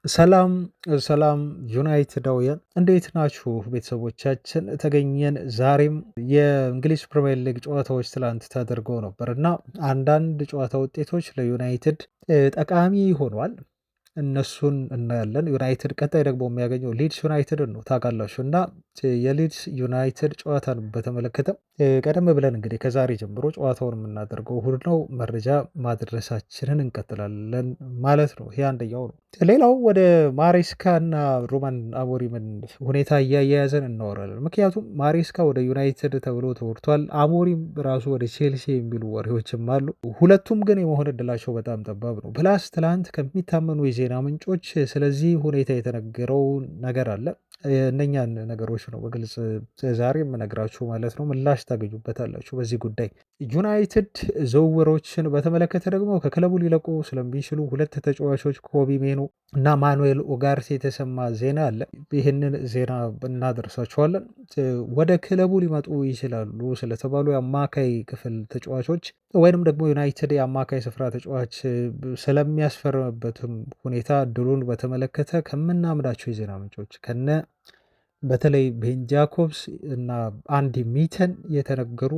ሰላም ሰላም ዩናይትዳውያን እንዴት ናችሁ? ቤተሰቦቻችን ተገኘን። ዛሬም የእንግሊዝ ፕሪምየር ሊግ ጨዋታዎች ትላንት ተደርገው ነበር እና አንዳንድ ጨዋታ ውጤቶች ለዩናይትድ ጠቃሚ ሆኗል። እነሱን እናያለን። ዩናይትድ ቀጣይ ደግሞ የሚያገኘው ሊድስ ዩናይትድን ነው ታውቃላችሁ። እና የሊድስ ዩናይትድ ጨዋታን በተመለከተ ቀደም ብለን እንግዲህ ከዛሬ ጀምሮ ጨዋታውን የምናደርገው እሁድ ነው። መረጃ ማድረሳችንን እንቀጥላለን ማለት ነው። ይሄ አንደኛው ነው። ሌላው ወደ ማሬስካ እና ሮማን አሞሪምን ሁኔታ እያያያዘን እናወራለን። ምክንያቱም ማሬስካ ወደ ዩናይትድ ተብሎ ተወርቷል። አሞሪም ራሱ ወደ ቼልሲ የሚሉ ወሬዎችም አሉ። ሁለቱም ግን የመሆን እድላቸው በጣም ጠባብ ነው። ፕላስ ትላንት ከሚታመኑ የዜና ምንጮች ስለዚህ ሁኔታ የተነገረው ነገር አለ። እነኛን ነገሮች ነው በግልጽ ዛሬ የምነግራችሁ ማለት ነው። ምላሽ ታገኙበታላችሁ በዚህ ጉዳይ። ዩናይትድ ዝውውሮችን በተመለከተ ደግሞ ከክለቡ ሊለቁ ስለሚችሉ ሁለት ተጫዋቾች ኮቢ ሜኖ እና ማኑኤል ኦጋርቴ የተሰማ ዜና አለ። ይህንን ዜና እናደርሳችኋለን። ወደ ክለቡ ሊመጡ ይችላሉ ስለተባሉ የአማካይ ክፍል ተጫዋቾች ወይንም ደግሞ ዩናይትድ የአማካይ ስፍራ ተጫዋች ስለሚያስፈርምበትም ሁኔታ ድሉን በተመለከተ ከምናምናቸው የዜና ምንጮች በተለይ ቤን ጃኮብስ እና አንዲ ሚተን የተነገሩ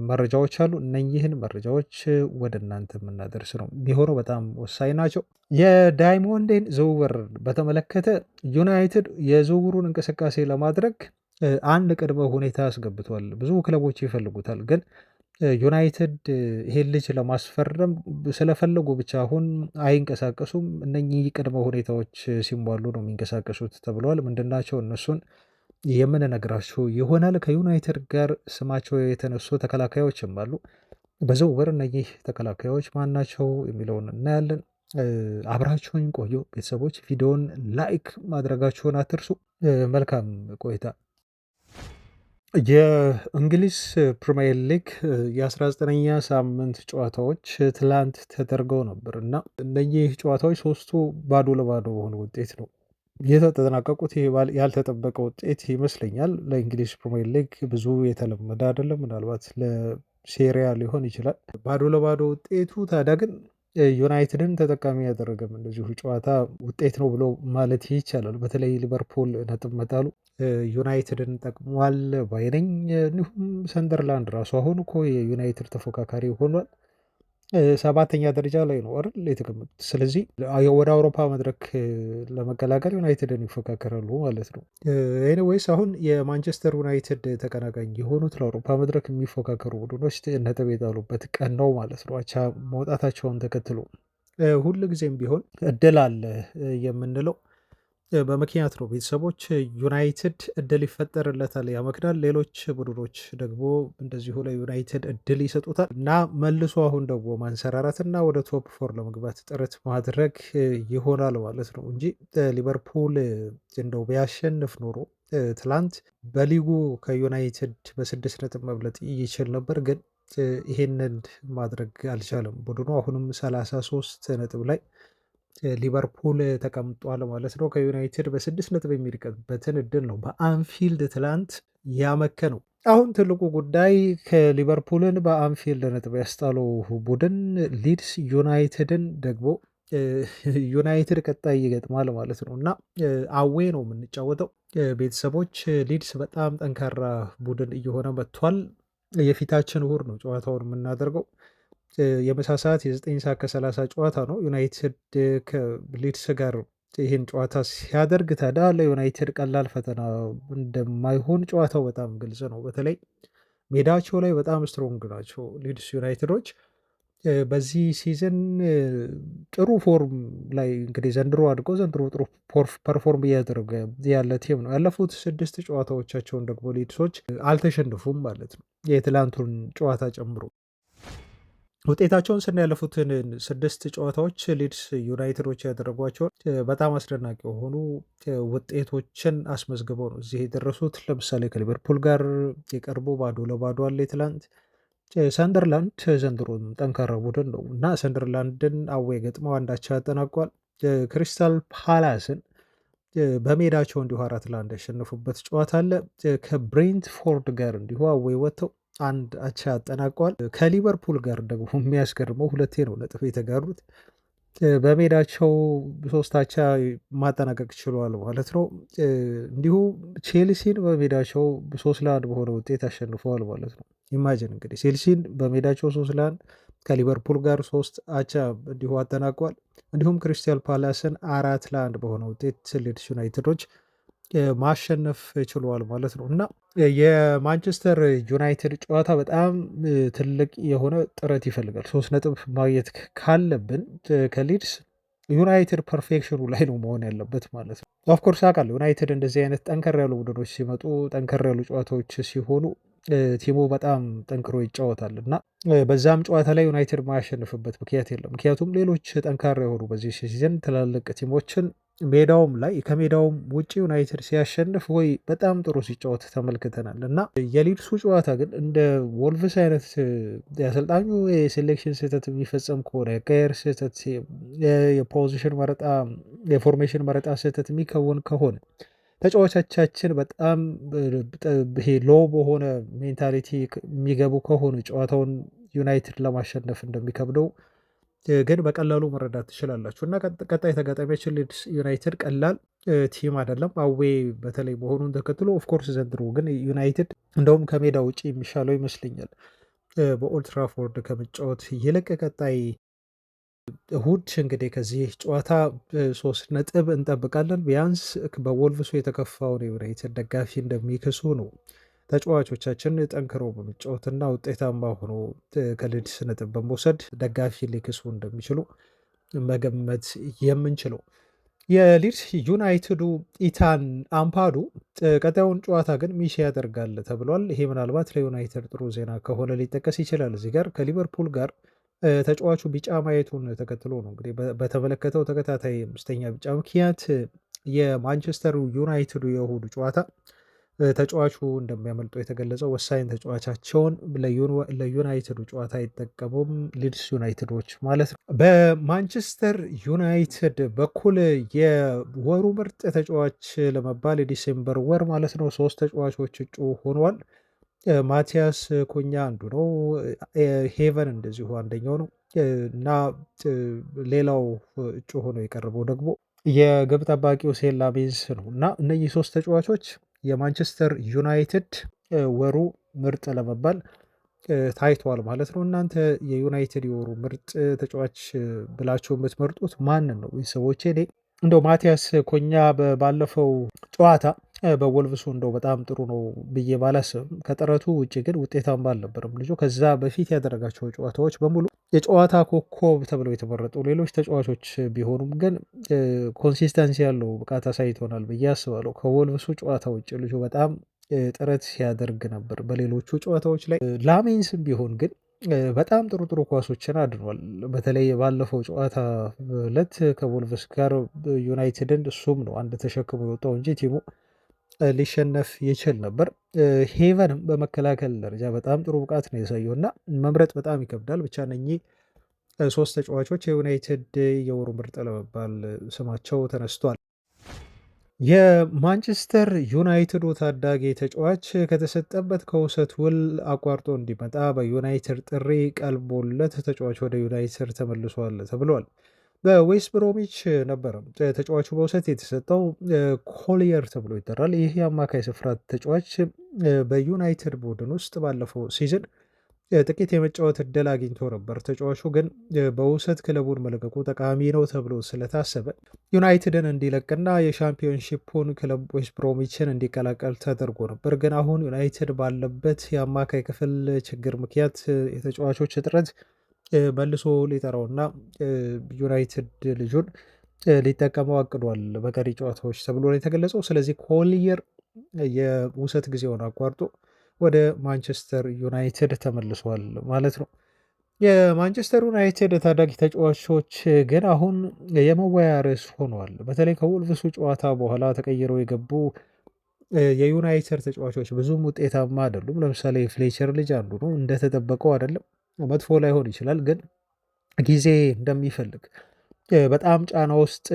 መረጃዎች አሉ። እነኚህን መረጃዎች ወደ እናንተ የምናደርስ ነው የሚሆነው። በጣም ወሳኝ ናቸው። የዳይሞንዴን ዝውውር በተመለከተ ዩናይትድ የዝውውሩን እንቅስቃሴ ለማድረግ አንድ ቅድመ ሁኔታ አስገብቷል። ብዙ ክለቦች ይፈልጉታል፣ ግን ዩናይትድ ይሄን ልጅ ለማስፈረም ስለፈለጉ ብቻ አሁን አይንቀሳቀሱም። እነኚህ ቅድመ ሁኔታዎች ሲሟሉ ነው የሚንቀሳቀሱት ተብለዋል። ምንድናቸው? እነሱን የምንነግራችሁ ይሆናል። ከዩናይትድ ጋር ስማቸው የተነሱ ተከላካዮችም አሉ። በዝውውር እነኚህ ተከላካዮች ማናቸው የሚለውን እናያለን። አብራችሁን ቆዩ ቤተሰቦች። ቪዲዮን ላይክ ማድረጋችሁን አትርሱ። መልካም ቆይታ። የእንግሊዝ ፕሪምየር ሊግ የ19ኛ ሳምንት ጨዋታዎች ትላንት ተደርገው ነበር እና እነኚህ ጨዋታዎች ሶስቱ ባዶ ለባዶ በሆነ ውጤት ነው የተጠናቀቁት። ይህ ያልተጠበቀ ውጤት ይመስለኛል። ለእንግሊዝ ፕሪምየር ሊግ ብዙ የተለመደ አይደለም። ምናልባት ለሴሪያ ሊሆን ይችላል ባዶ ለባዶ ውጤቱ። ታዲያ ግን ዩናይትድን ተጠቃሚ ያደረገም እንደዚሁ ጨዋታ ውጤት ነው ብሎ ማለት ይቻላል። በተለይ ሊቨርፑል ነጥብ መጣሉ ዩናይትድን ጠቅሟል ባይነኝ። እንዲሁም ሰንደርላንድ ራሱ አሁን እኮ የዩናይትድ ተፎካካሪ ሆኗል። 7ኛ ደረጃ ላይ ነው አይደል የተቀመጡት። ስለዚህ ወደ አውሮፓ መድረክ ለመቀላቀል ዩናይትድን ይፎካከራሉ ማለት ነው። ኤኒዌይስ አሁን የማንቸስተር ዩናይትድ ተቀናቃኝ የሆኑት ለአውሮፓ መድረክ የሚፎካከሩ ቡድኖች ነጥብ የጣሉበት ቀን ነው ማለት ነው። አቻ መውጣታቸውን ተከትሎ ሁል ጊዜም ቢሆን እድል አለ የምንለው በምክንያት ነው። ቤተሰቦች ዩናይትድ እድል ይፈጠርለታል ያመክናል። ሌሎች ቡድኖች ደግሞ እንደዚሁ ለዩናይትድ እድል ይሰጡታል እና መልሶ አሁን ደግሞ ማንሰራራትና ወደ ቶፕ ፎር ለመግባት ጥረት ማድረግ ይሆናል ማለት ነው እንጂ ሊቨርፑል እንደው ቢያሸንፍ ኖሮ ትላንት በሊጉ ከዩናይትድ በ6 ነጥብ መብለጥ ይችል ነበር። ግን ይሄንን ማድረግ አልቻለም። ቡድኑ አሁንም 33 ነጥብ ላይ ሊቨርፑል ተቀምጧል ማለት ነው። ከዩናይትድ በ6 ነጥብ የሚርቀበትን እድል ነው በአንፊልድ ትላንት ያመከነው። አሁን ትልቁ ጉዳይ ከሊቨርፑልን በአንፊልድ ነጥብ ያስጣለው ቡድን ሊድስ ዩናይትድን ደግሞ ዩናይትድ ቀጣይ ይገጥማል ማለት ነው እና አዌ ነው የምንጫወተው ቤተሰቦች። ሊድስ በጣም ጠንካራ ቡድን እየሆነ መጥቷል። የፊታችን እሁድ ነው ጨዋታውን የምናደርገው። የምሳ ሰዓት የ9 ሰዓት ከ30 ጨዋታ ነው። ዩናይትድ ከሊድስ ጋር ይህን ጨዋታ ሲያደርግ ታዲያ ለዩናይትድ ቀላል ፈተና እንደማይሆን ጨዋታው በጣም ግልጽ ነው። በተለይ ሜዳቸው ላይ በጣም ስትሮንግ ናቸው ሊድስ ዩናይትዶች። በዚህ ሲዝን ጥሩ ፎርም ላይ እንግዲህ ዘንድሮ አድገው ዘንድሮ ጥሩ ፐርፎርም እያደረገ ያለ ቲም ነው። ያለፉት 6 ጨዋታዎቻቸውን ደግሞ ሊድሶች አልተሸንፉም ማለት ነው የትላንቱን ጨዋታ ጨምሮ። ውጤታቸውን ስናያለፉትን 6 ጨዋታዎች ሊድስ ዩናይትዶች ያደረጓቸውን በጣም አስደናቂ የሆኑ ውጤቶችን አስመዝግበው ነው እዚህ የደረሱት። ለምሳሌ ከሊቨርፑል ጋር የቀርቦ ባዶ ለባዶ አለ ትላንት። ሰንደርላንድ ዘንድሮ ጠንካራ ቡድን ነው እና ሰንደርላንድን አዌ ገጥመው አንዳቻ ያጠናቋል። ክሪስታል ፓላስን በሜዳቸው እንዲሁ 4-1 ያሸነፉበት ጨዋታ አለ። ከብሬንትፎርድ ጋር እንዲሁ አዌ ወጥተው አንድ አቻ ያጠናቋል። ከሊቨርፑል ጋር ደግሞ የሚያስገርመው ሁለቴ ነው ነጥብ የተጋሩት። በሜዳቸው 3 አቻ ማጠናቀቅ ችሏል ማለት ነው። እንዲሁ ቼልሲን በሜዳቸው 3-1 በሆነ ውጤት አሸንፈዋል ማለት ነው። ኢማጅን እንግዲህ ቼልሲን በሜዳቸው 3-1 ከሊቨርፑል ጋር 3 አቻ እንዲሁ አጠናቋል። እንዲሁም ክሪስታል ፓላስን 4-1 በሆነ ውጤት ሊድስ ዩናይትዶች ማሸነፍ ችሏል ማለት ነው። እና የማንቸስተር ዩናይትድ ጨዋታ በጣም ትልቅ የሆነ ጥረት ይፈልጋል። 3 ነጥብ ማግኘት ካለብን ከሊድስ ዩናይትድ ፐርፌክሽኑ ላይ ነው መሆን ያለበት ማለት ነው። ኦፍኮርስ አውቃለሁ ዩናይትድ እንደዚህ አይነት ጠንከር ያሉ ቡድኖች ሲመጡ፣ ጠንከር ያሉ ጨዋታዎች ሲሆኑ ቲሙ በጣም ጠንክሮ ይጫወታል እና በዛም ጨዋታ ላይ ዩናይትድ ማያሸንፍበት ምክንያት የለም። ምክንያቱም ሌሎች ጠንካራ የሆኑ በዚህ ሲዝን ትላልቅ ቲሞችን ሜዳውም ላይ ከሜዳውም ውጭ ዩናይትድ ሲያሸንፍ ወይ በጣም ጥሩ ሲጫወት ተመልክተናል እና የሊድሱ ጨዋታ ግን እንደ ወልቭስ አይነት የአሰልጣኙ የሴሌክሽን ስህተት የሚፈጸም ከሆነ የቀየር ስህተት፣ የፖዚሽን መረጣ፣ የፎርሜሽን መረጣ ስህተት የሚከወን ከሆነ ተጫዋቾቻችን በጣም ይሄ ሎ በሆነ ሜንታሊቲ የሚገቡ ከሆኑ ጨዋታውን ዩናይትድ ለማሸነፍ እንደሚከብደው ግን በቀላሉ መረዳት ትችላላችሁ። እና ቀጣይ ተጋጣሚያችን ሊድስ ዩናይትድ ቀላል ቲም አይደለም፣ አዌ በተለይ መሆኑን ተከትሎ ኦፍኮርስ ዘንድሮ ግን ዩናይትድ እንደውም ከሜዳ ውጭ የሚሻለው ይመስለኛል በኦልትራፎርድ ከመጫወት ይልቅ። ቀጣይ እሁድ እንግዲህ ከዚህ ጨዋታ 3 ነጥብ እንጠብቃለን። ቢያንስ በወልቭሱ የተከፋውን የዩናይትድ ደጋፊ እንደሚክሱ ነው ተጫዋቾቻችን ጠንክረው በመጫወትና ውጤታማ ሆኖ ከሊድስ ነጥብ በመውሰድ ደጋፊ ሊክሱ እንደሚችሉ መገመት የምንችለው። የሊድስ ዩናይትዱ ኢታን አምፓዱ ቀጣዩን ጨዋታ ግን ሚስ ያደርጋል ተብሏል። ይሄ ምናልባት ለዩናይትድ ጥሩ ዜና ከሆነ ሊጠቀስ ይችላል። እዚህ ጋር ከሊቨርፑል ጋር ተጫዋቹ ቢጫ ማየቱን ተከትሎ ነው እንግዲህ በተመለከተው ተከታታይ 5ኛ ቢጫ ምክንያት የማንቸስተር ዩናይትዱ የእሁዱ ጨዋታ ተጫዋቹ እንደሚያመልጡ የተገለጸው ወሳኝ ተጫዋቻቸውን ለዩናይትዱ ጨዋታ አይጠቀሙም ሊድስ ዩናይትዶች ማለት ነው። በማንቸስተር ዩናይትድ በኩል የወሩ ምርጥ ተጫዋች ለመባል የዲሴምበር ወር ማለት ነው 3 ተጫዋቾች እጩ ሆኗል። ማቲያስ ኩኛ አንዱ ነው። ሄቨን እንደዚሁ አንደኛው ነው እና ሌላው እጩ ሆኖ የቀረበው ደግሞ የግብ ጠባቂው ሴላሜንስ ነው እና እነዚህ 3 ተጫዋቾች የማንቸስተር ዩናይትድ ወሩ ምርጥ ለመባል ታይቷል ማለት ነው። እናንተ የዩናይትድ የወሩ ምርጥ ተጫዋች ብላችሁ የምትመርጡት ማንን ነው? ሰዎች እኔ እንደው ማቲያስ ኩኛ ባለፈው ጨዋታ በወልቭሱ እንደው በጣም ጥሩ ነው ብዬ ባላስብም ከጥረቱ ውጭ ግን ውጤታማ አልነበረም ልጁ። ከዛ በፊት ያደረጋቸው ጨዋታዎች በሙሉ የጨዋታ ኮከብ ተብለው የተመረጡ ሌሎች ተጫዋቾች ቢሆኑም ግን ኮንሲስተንሲ ያለው ብቃት አሳይቶናል ብዬ አስባለሁ። ከወልቭሱ ጨዋታ ውጭ ልጁ በጣም ጥረት ሲያደርግ ነበር በሌሎቹ ጨዋታዎች ላይ። ላሜንስም ቢሆን ግን በጣም ጥሩ ጥሩ ኳሶችን አድኗል። በተለይ ባለፈው ጨዋታ ዕለት ከወልቭስ ጋር ዩናይትድን እሱም ነው አንድ ተሸክሞ የወጣው እንጂ ቲሙ ሊሸነፍ ይችል ነበር። ሄቨንም በመከላከል ደረጃ በጣም ጥሩ ብቃት ነው ያሳየው እና መምረጥ በጣም ይከብዳል። ብቻ እነኚህ 3 ተጫዋቾች የዩናይትድ የወሩ ምርጥ ለመባል ስማቸው ተነስቷል። የማንቸስተር ዩናይትዱ ታዳጊ ተጫዋች ከተሰጠበት ከውሰት ውል አቋርጦ እንዲመጣ በዩናይትድ ጥሪ ቀልቦለት ተጫዋች ወደ ዩናይትድ ተመልሷል ተብሏል። በዌስት ብሮሚች ነበረ ተጫዋቹ በውሰት የተሰጠው። ኮሊየር ተብሎ ይጠራል። ይህ የአማካይ ስፍራ ተጫዋች በዩናይትድ ቡድን ውስጥ ባለፈው ሲዝን ጥቂት የመጫወት እድል አግኝቶ ነበር። ተጫዋቹ ግን በውሰት ክለቡን መለቀቁ ጠቃሚ ነው ተብሎ ስለታሰበ ዩናይትድን እንዲለቅና የሻምፒዮንሺፑን ክለብ ዌስት ብሮሚችን እንዲቀላቀል ተደርጎ ነበር። ግን አሁን ዩናይትድ ባለበት የአማካይ ክፍል ችግር ምክንያት የተጫዋቾች እጥረት መልሶ ሊጠራውና ዩናይትድ ልጁን ሊጠቀመው አቅዷል በቀሪ ጨዋታዎች ተብሎ ነው የተገለጸው። ስለዚህ ኮሊየር የውሰት ጊዜውን አቋርጦ ወደ ማንቸስተር ዩናይትድ ተመልሷል ማለት ነው። የማንቸስተር ዩናይትድ ታዳጊ ተጫዋቾች ግን አሁን የመወያያ ርዕስ ሆነዋል። በተለይ ከወልቭሱ ጨዋታ በኋላ ተቀይረው የገቡ የዩናይትድ ተጫዋቾች ብዙም ውጤታማ አይደሉም። ለምሳሌ ፍሌቸር ልጅ አንዱ ነው። እንደተጠበቀው አይደለም። መጥፎ ላይሆን ይችላል፣ ግን ጊዜ እንደሚፈልግ በጣም ጫና ውስጥ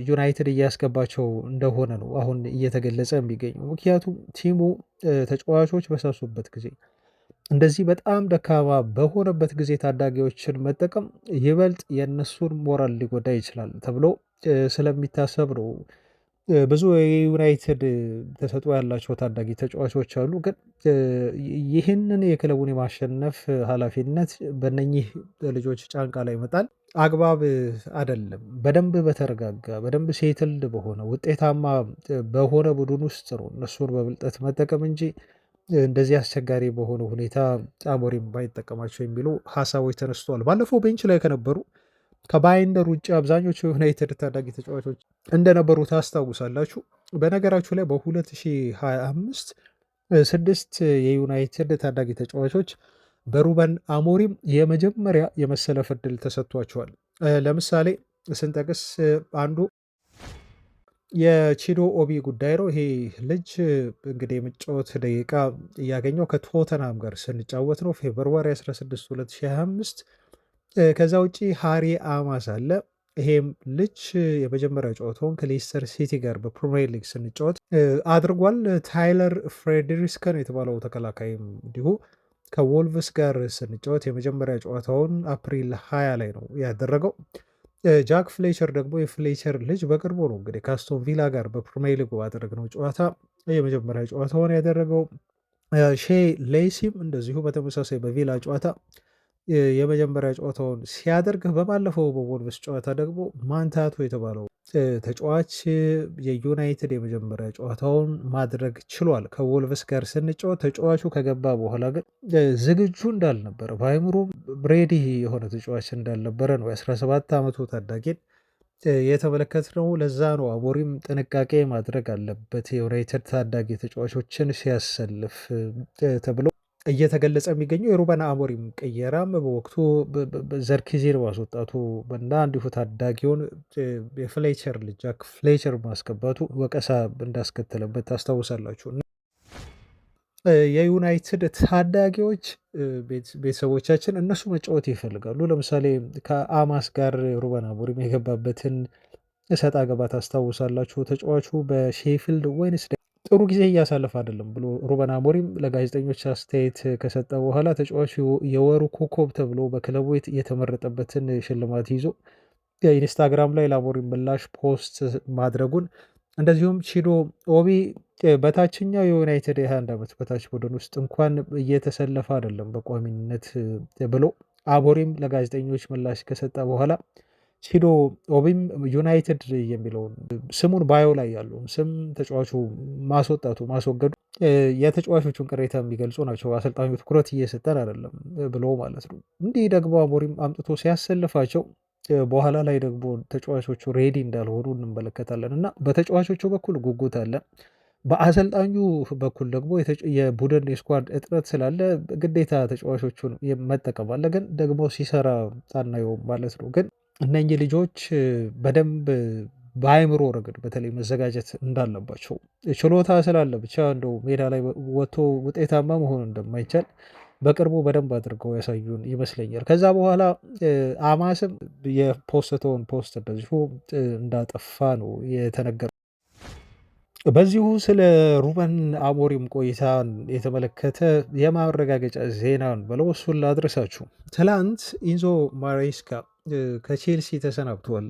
ዩናይትድ እያስገባቸው እንደሆነ ነው አሁን እየተገለጸ የሚገኘው። ምክንያቱም ቲሙ ተጫዋቾች በሳሱበት ጊዜ እንደዚህ በጣም ደካማ በሆነበት ጊዜ ታዳጊዎችን መጠቀም ይበልጥ የእነሱን ሞራል ሊጎዳ ይችላል ተብሎ ስለሚታሰብ ነው። ብዙ የዩናይትድ ተሰጥኦ ያላቸው ታዳጊ ተጫዋቾች አሉ። ግን ይህንን የክለቡን የማሸነፍ ኃላፊነት በእነኚህ ልጆች ጫንቃ ላይ መጣል አግባብ አይደለም። በደንብ በተረጋጋ በደንብ ሴትልድ በሆነ ውጤታማ በሆነ ቡድን ውስጥ ነው እነሱን በብልጠት መጠቀም እንጂ እንደዚህ አስቸጋሪ በሆነ ሁኔታ አሞሪም ባይጠቀማቸው የሚሉ ሀሳቦች ተነስተዋል። ባለፈው ቤንች ላይ ከነበሩ ከባይንደር ውጭ አብዛኞቹ የዩናይትድ ታዳጊ ተጫዋቾች እንደነበሩ ታስታውሳላችሁ። በነገራችሁ ላይ በ2025 6 የዩናይትድ ታዳጊ ተጫዋቾች በሩበን አሞሪም የመጀመሪያ የመሰለፍ ዕድል ተሰጥቷቸዋል። ለምሳሌ ስንጠቅስ አንዱ የቺዶ ኦቢ ጉዳይ ነው። ይሄ ልጅ እንግዲህ የመጫወት ደቂቃ እያገኘው ከቶተናም ጋር ስንጫወት ነው ፌብርዋሪ 16 2025። ከዛ ውጪ ሃሪ አማስ አለ። ይሄም ልጅ የመጀመሪያ ጨዋታውን ከሌስተር ሲቲ ጋር በፕሪሚየር ሊግ ስንጫወት አድርጓል። ታይለር ፍሬድሪስከን የተባለው ተከላካይም እንዲሁ ከወልቭስ ጋር ስንጫወት የመጀመሪያ ጨዋታውን አፕሪል 20 ላይ ነው ያደረገው። ጃክ ፍሌቸር ደግሞ የፍሌቸር ልጅ በቅርቡ ነው እንግዲህ ከአስቶን ቪላ ጋር በፕሪሚየር ሊግ ባደረግነው ጨዋታ የመጀመሪያ ጨዋታውን ያደረገው። ሼ ሌሲም እንደዚሁ በተመሳሳይ በቪላ ጨዋታ የመጀመሪያ ጨዋታውን ሲያደርግ፣ በባለፈው በወልቭስ ጨዋታ ደግሞ ማንታቶ የተባለው ተጫዋች የዩናይትድ የመጀመሪያ ጨዋታውን ማድረግ ችሏል። ከወልቭስ ጋር ስንጫወት ተጫዋቹ ከገባ በኋላ ግን ዝግጁ እንዳልነበረ በአይምሮም ሬዲ የሆነ ተጫዋች እንዳልነበረ ነው የ17 ዓመቱ ታዳጊን የተመለከትነው። ለዛ ነው አሞሪም ጥንቃቄ ማድረግ አለበት የዩናይትድ ታዳጊ ተጫዋቾችን ሲያሰልፍ ተብሎ እየተገለጸ የሚገኘው። የሩበን አሞሪም ቅየራም በወቅቱ ዘርኪዜን ማስወጣቱ እና እንዲሁ ታዳጊውን የፍሌቸር ልጅ ጃክ ፍሌቸር ማስገባቱ ወቀሳ እንዳስከተለበት ታስታውሳላችሁ። የዩናይትድ ታዳጊዎች ቤተሰቦቻችን እነሱ መጫወት ይፈልጋሉ። ለምሳሌ ከአማስ ጋር ሩበን አሞሪም የገባበትን እሰጥ አገባ ታስታውሳላችሁ። ተጫዋቹ በሼፊልድ ዌድነስዴይ ጥሩ ጊዜ እያሳለፈ አይደለም ብሎ ሩበን አሞሪም ለጋዜጠኞች አስተያየት ከሰጠ በኋላ ተጫዋቹ የወሩ ኮከብ ተብሎ በክለቡ የተመረጠበትን ሽልማት ይዞ ኢንስታግራም ላይ ለአሞሪም ምላሽ ፖስት ማድረጉን፣ እንደዚሁም ቺዶ ኦቢ በታችኛው የዩናይትድ የ21 ዓመት በታች ቡድን ውስጥ እንኳን እየተሰለፈ አይደለም በቋሚነት ብሎ አሞሪም ለጋዜጠኞች ምላሽ ከሰጠ በኋላ ቺዶ ኦቢም ዩናይትድ የሚለውን ስሙን ባዮ ላይ ያለውን ስም ተጫዋቹ ማስወገዱ የተጫዋቾቹን ቅሬታ የሚገልጹ ናቸው። አሰልጣኙ ትኩረት እየሰጠን አይደለም ብሎ ማለት ነው። እንዲህ ደግሞ አሞሪም አምጥቶ ሲያሰልፋቸው በኋላ ላይ ደግሞ ተጫዋቾቹ ሬዲ እንዳልሆኑ እንመለከታለን እና በተጫዋቾቹ በኩል ጉጉት አለ። በአሰልጣኙ በኩል ደግሞ የቡድን የስኳድ እጥረት ስላለ ግዴታ ተጫዋቾቹን መጠቀም አለ። ግን ደግሞ ሲሰራ አናየውም ማለት ነው። ግን እነኚህ ልጆች በደንብ በአይምሮ ረገድ በተለይ መዘጋጀት እንዳለባቸው ችሎታ ስላለ ብቻ እንደው ሜዳ ላይ ወጥቶ ውጤታማ መሆን እንደማይቻል በቅርቡ በደንብ አድርገው ያሳዩን ይመስለኛል። ከዛ በኋላ አማስም የፖስተውን ፖስት እንደዚሁ እንዳጠፋ ነው የተነገረው። በዚሁ ስለ ሩበን አሞሪም ቆይታን የተመለከተ የማረጋገጫ ዜናን ብለው እሱን ላድረሳችሁ። ትላንት ኢንዞ ማሬስካ ከቼልሲ ተሰናብቷል።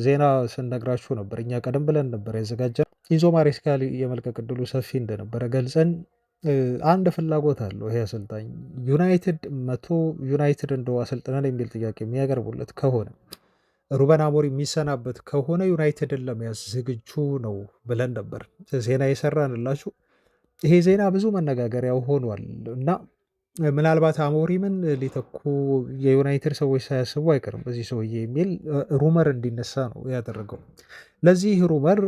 ዜና ስንነግራችሁ ነበር፣ እኛ ቀደም ብለን ነበር ያዘጋጀ። ኢንዞ ማሬስካ የመልቀቅ ዕድሉ ሰፊ እንደነበረ ገልጸን አንድ ፍላጎት አለው ይሄ አሰልጣኝ ዩናይትድ መቶ ዩናይትድ እንደው አሰልጥነን የሚል ጥያቄ የሚያቀርቡለት ከሆነ ሩበን አሞሪም የሚሰናበት ከሆነ ዩናይትድን ለመያዝ ዝግጁ ነው ብለን ነበር ዜና የሰራንላችሁ። ይሄ ዜና ብዙ መነጋገሪያ ሆኗል እና ምናልባት አሞሪምን ሊተኩ የዩናይትድ ሰዎች ሳያስቡ አይቀርም በዚህ ሰውዬ የሚል ሩመር እንዲነሳ ነው ያደረገው። ለዚህ ሩመር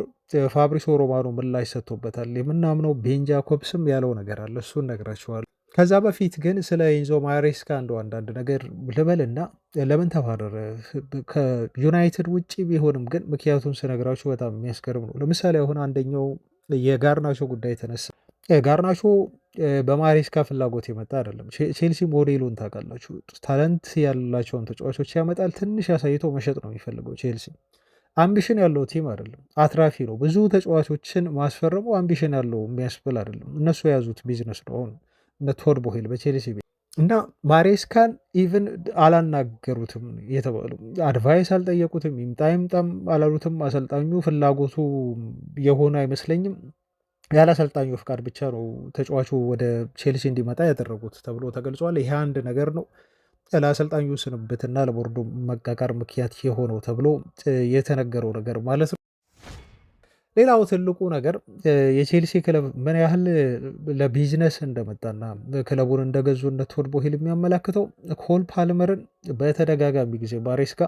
ፋብሪሶ ሮማኖ ምላሽ ሰጥቶበታል። የምናምነው ቤን ጃኮብስም ያለው ነገር አለ፣ እሱን ነግራችኋል። ከዛ በፊት ግን ስለ ኢንዞ ማሬስካ እንደው አንዳንድ ነገር ልበልና ለምን ተባረረ ከዩናይትድ ውጭ ቢሆንም ግን ምክንያቱም ስነግራችሁ በጣም የሚያስገርም ነው። ለምሳሌ አሁን አንደኛው የጋርናቾ ጉዳይ ተነሳ። ጋርናቾ በማሬስካ ፍላጎት የመጣ አይደለም። ቼልሲ ሞዴሉን ታውቃላችሁ፣ ታለንት ያላቸውን ተጫዋቾች ያመጣል። ትንሽ አሳይቶ መሸጥ ነው የሚፈልገው ቼልሲ። አምቢሽን ያለው ቲም አይደለም፣ አትራፊ ነው። ብዙ ተጫዋቾችን ማስፈረሙ አምቢሽን ያለው የሚያስብል አይደለም። እነሱ የያዙት ቢዝነስ ነው። አሁን እነ ቶድ ቦሄል በቼልሲ ቤት እና ማሬስካን ኢቭን አላናገሩትም የተባሉ አድቫይስ አልጠየቁትም። ይምጣ ይምጣም አላሉትም። አሰልጣኙ ፍላጎቱ የሆነ አይመስለኝም። ያለ አሰልጣኙ ፍቃድ ብቻ ነው ተጫዋቹ ወደ ቼልሲ እንዲመጣ ያደረጉት ተብሎ ተገልጿል። ይሄ አንድ ነገር ነው ለአሰልጣኙ ስንብትና ለቦርዱ መቃቃር ምክንያት የሆነው ተብሎ የተነገረው ነገር ማለት ነው። ሌላው ትልቁ ነገር የቼልሲ ክለብ ምን ያህል ለቢዝነስ እንደመጣና ክለቡን እንደገዙ እነ ቶድ ቦሄል የሚያመላክተው ኮል ፓልመርን በተደጋጋሚ ጊዜ ማሬስካ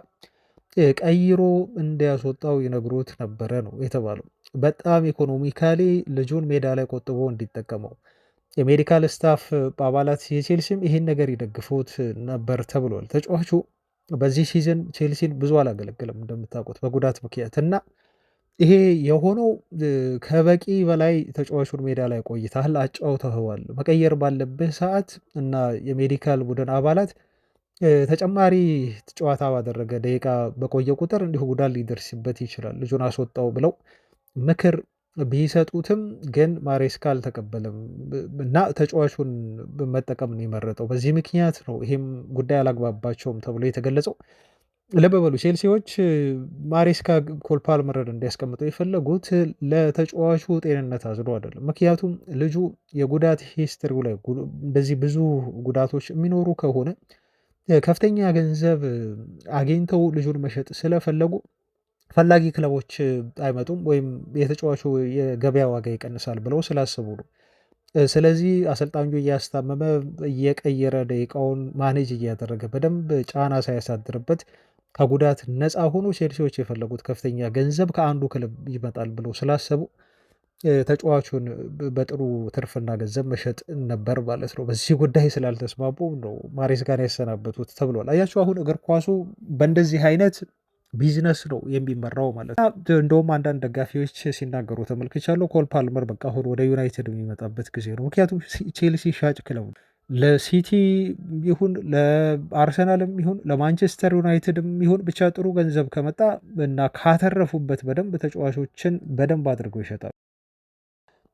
ቀይሮ እንዲያስወጣው ይነግሩት ነበረ ነው የተባለው። በጣም ኢኮኖሚካሊ ልጁን ሜዳ ላይ ቆጥቦ እንዲጠቀመው የሜዲካል ስታፍ አባላት የቼልሲም ይሄን ነገር ይደግፉት ነበር ተብሏል። ተጫዋቹ በዚህ ሲዝን ቼልሲን ብዙ አላገለግልም እንደምታውቁት በጉዳት ምክንያት እና ይሄ የሆነው ከበቂ በላይ ተጫዋቹን ሜዳ ላይ ቆይተሃል፣ አጫውተኸዋል። መቀየር ባለብህ ሰዓት እና የሜዲካል ቡድን አባላት ተጨማሪ ጨዋታ ባደረገ ደቂቃ በቆየ ቁጥር እንዲሁ ጉዳት ሊደርስበት ይችላል፣ ልጁን አስወጣው ብለው ምክር ቢሰጡትም ግን ማሬስካ አልተቀበለም እና ተጫዋቹን መጠቀም ነው የመረጠው። በዚህ ምክንያት ነው ይሄም ጉዳይ አላግባባቸውም ተብሎ የተገለጸው። ልብ በሉ ቼልሲዎች ማሬስካ ኮል ፓልመርን እንዲያስቀምጠው የፈለጉት ለተጫዋቹ ጤንነት አዝሎ አይደለም። ምክንያቱም ልጁ የጉዳት ሂስትሪው ላይ እንደዚህ ብዙ ጉዳቶች የሚኖሩ ከሆነ ከፍተኛ ገንዘብ አግኝተው ልጁን መሸጥ ስለፈለጉ ፈላጊ ክለቦች አይመጡም ወይም የተጫዋቹ የገበያ ዋጋ ይቀንሳል ብለው ስላስቡ ነው። ስለዚህ አሰልጣኙ እያስታመመ እየቀየረ ደቂቃውን ማኔጅ እያደረገ በደንብ ጫና ሳያሳድርበት ከጉዳት ነፃ ሆኖ ቼልሲዎች የፈለጉት ከፍተኛ ገንዘብ ከአንዱ ክለብ ይመጣል ብለው ስላሰቡ ተጫዋቹን በጥሩ ትርፍና ገንዘብ መሸጥ ነበር ማለት ነው። በዚህ ጉዳይ ስላልተስማሙ ነው ማሬስካን ያሰናበቱት ተብሏል። አያችሁ አሁን እግር ኳሱ በእንደዚህ አይነት ቢዝነስ ነው የሚመራው ማለት ነው። እንደውም አንዳንድ ደጋፊዎች ሲናገሩ ተመልክቻለሁ። ኮል ፓልመር በቃ አሁን ወደ ዩናይትድ የሚመጣበት ጊዜ ነው። ምክንያቱም ቼልሲ ሻጭ ክለብ ነው። ለሲቲ ይሁን ለአርሰናልም ይሁን ለማንቸስተር ዩናይትድም ይሁን ብቻ ጥሩ ገንዘብ ከመጣ እና ካተረፉበት በደንብ ተጫዋቾችን በደንብ አድርገው ይሸጣሉ።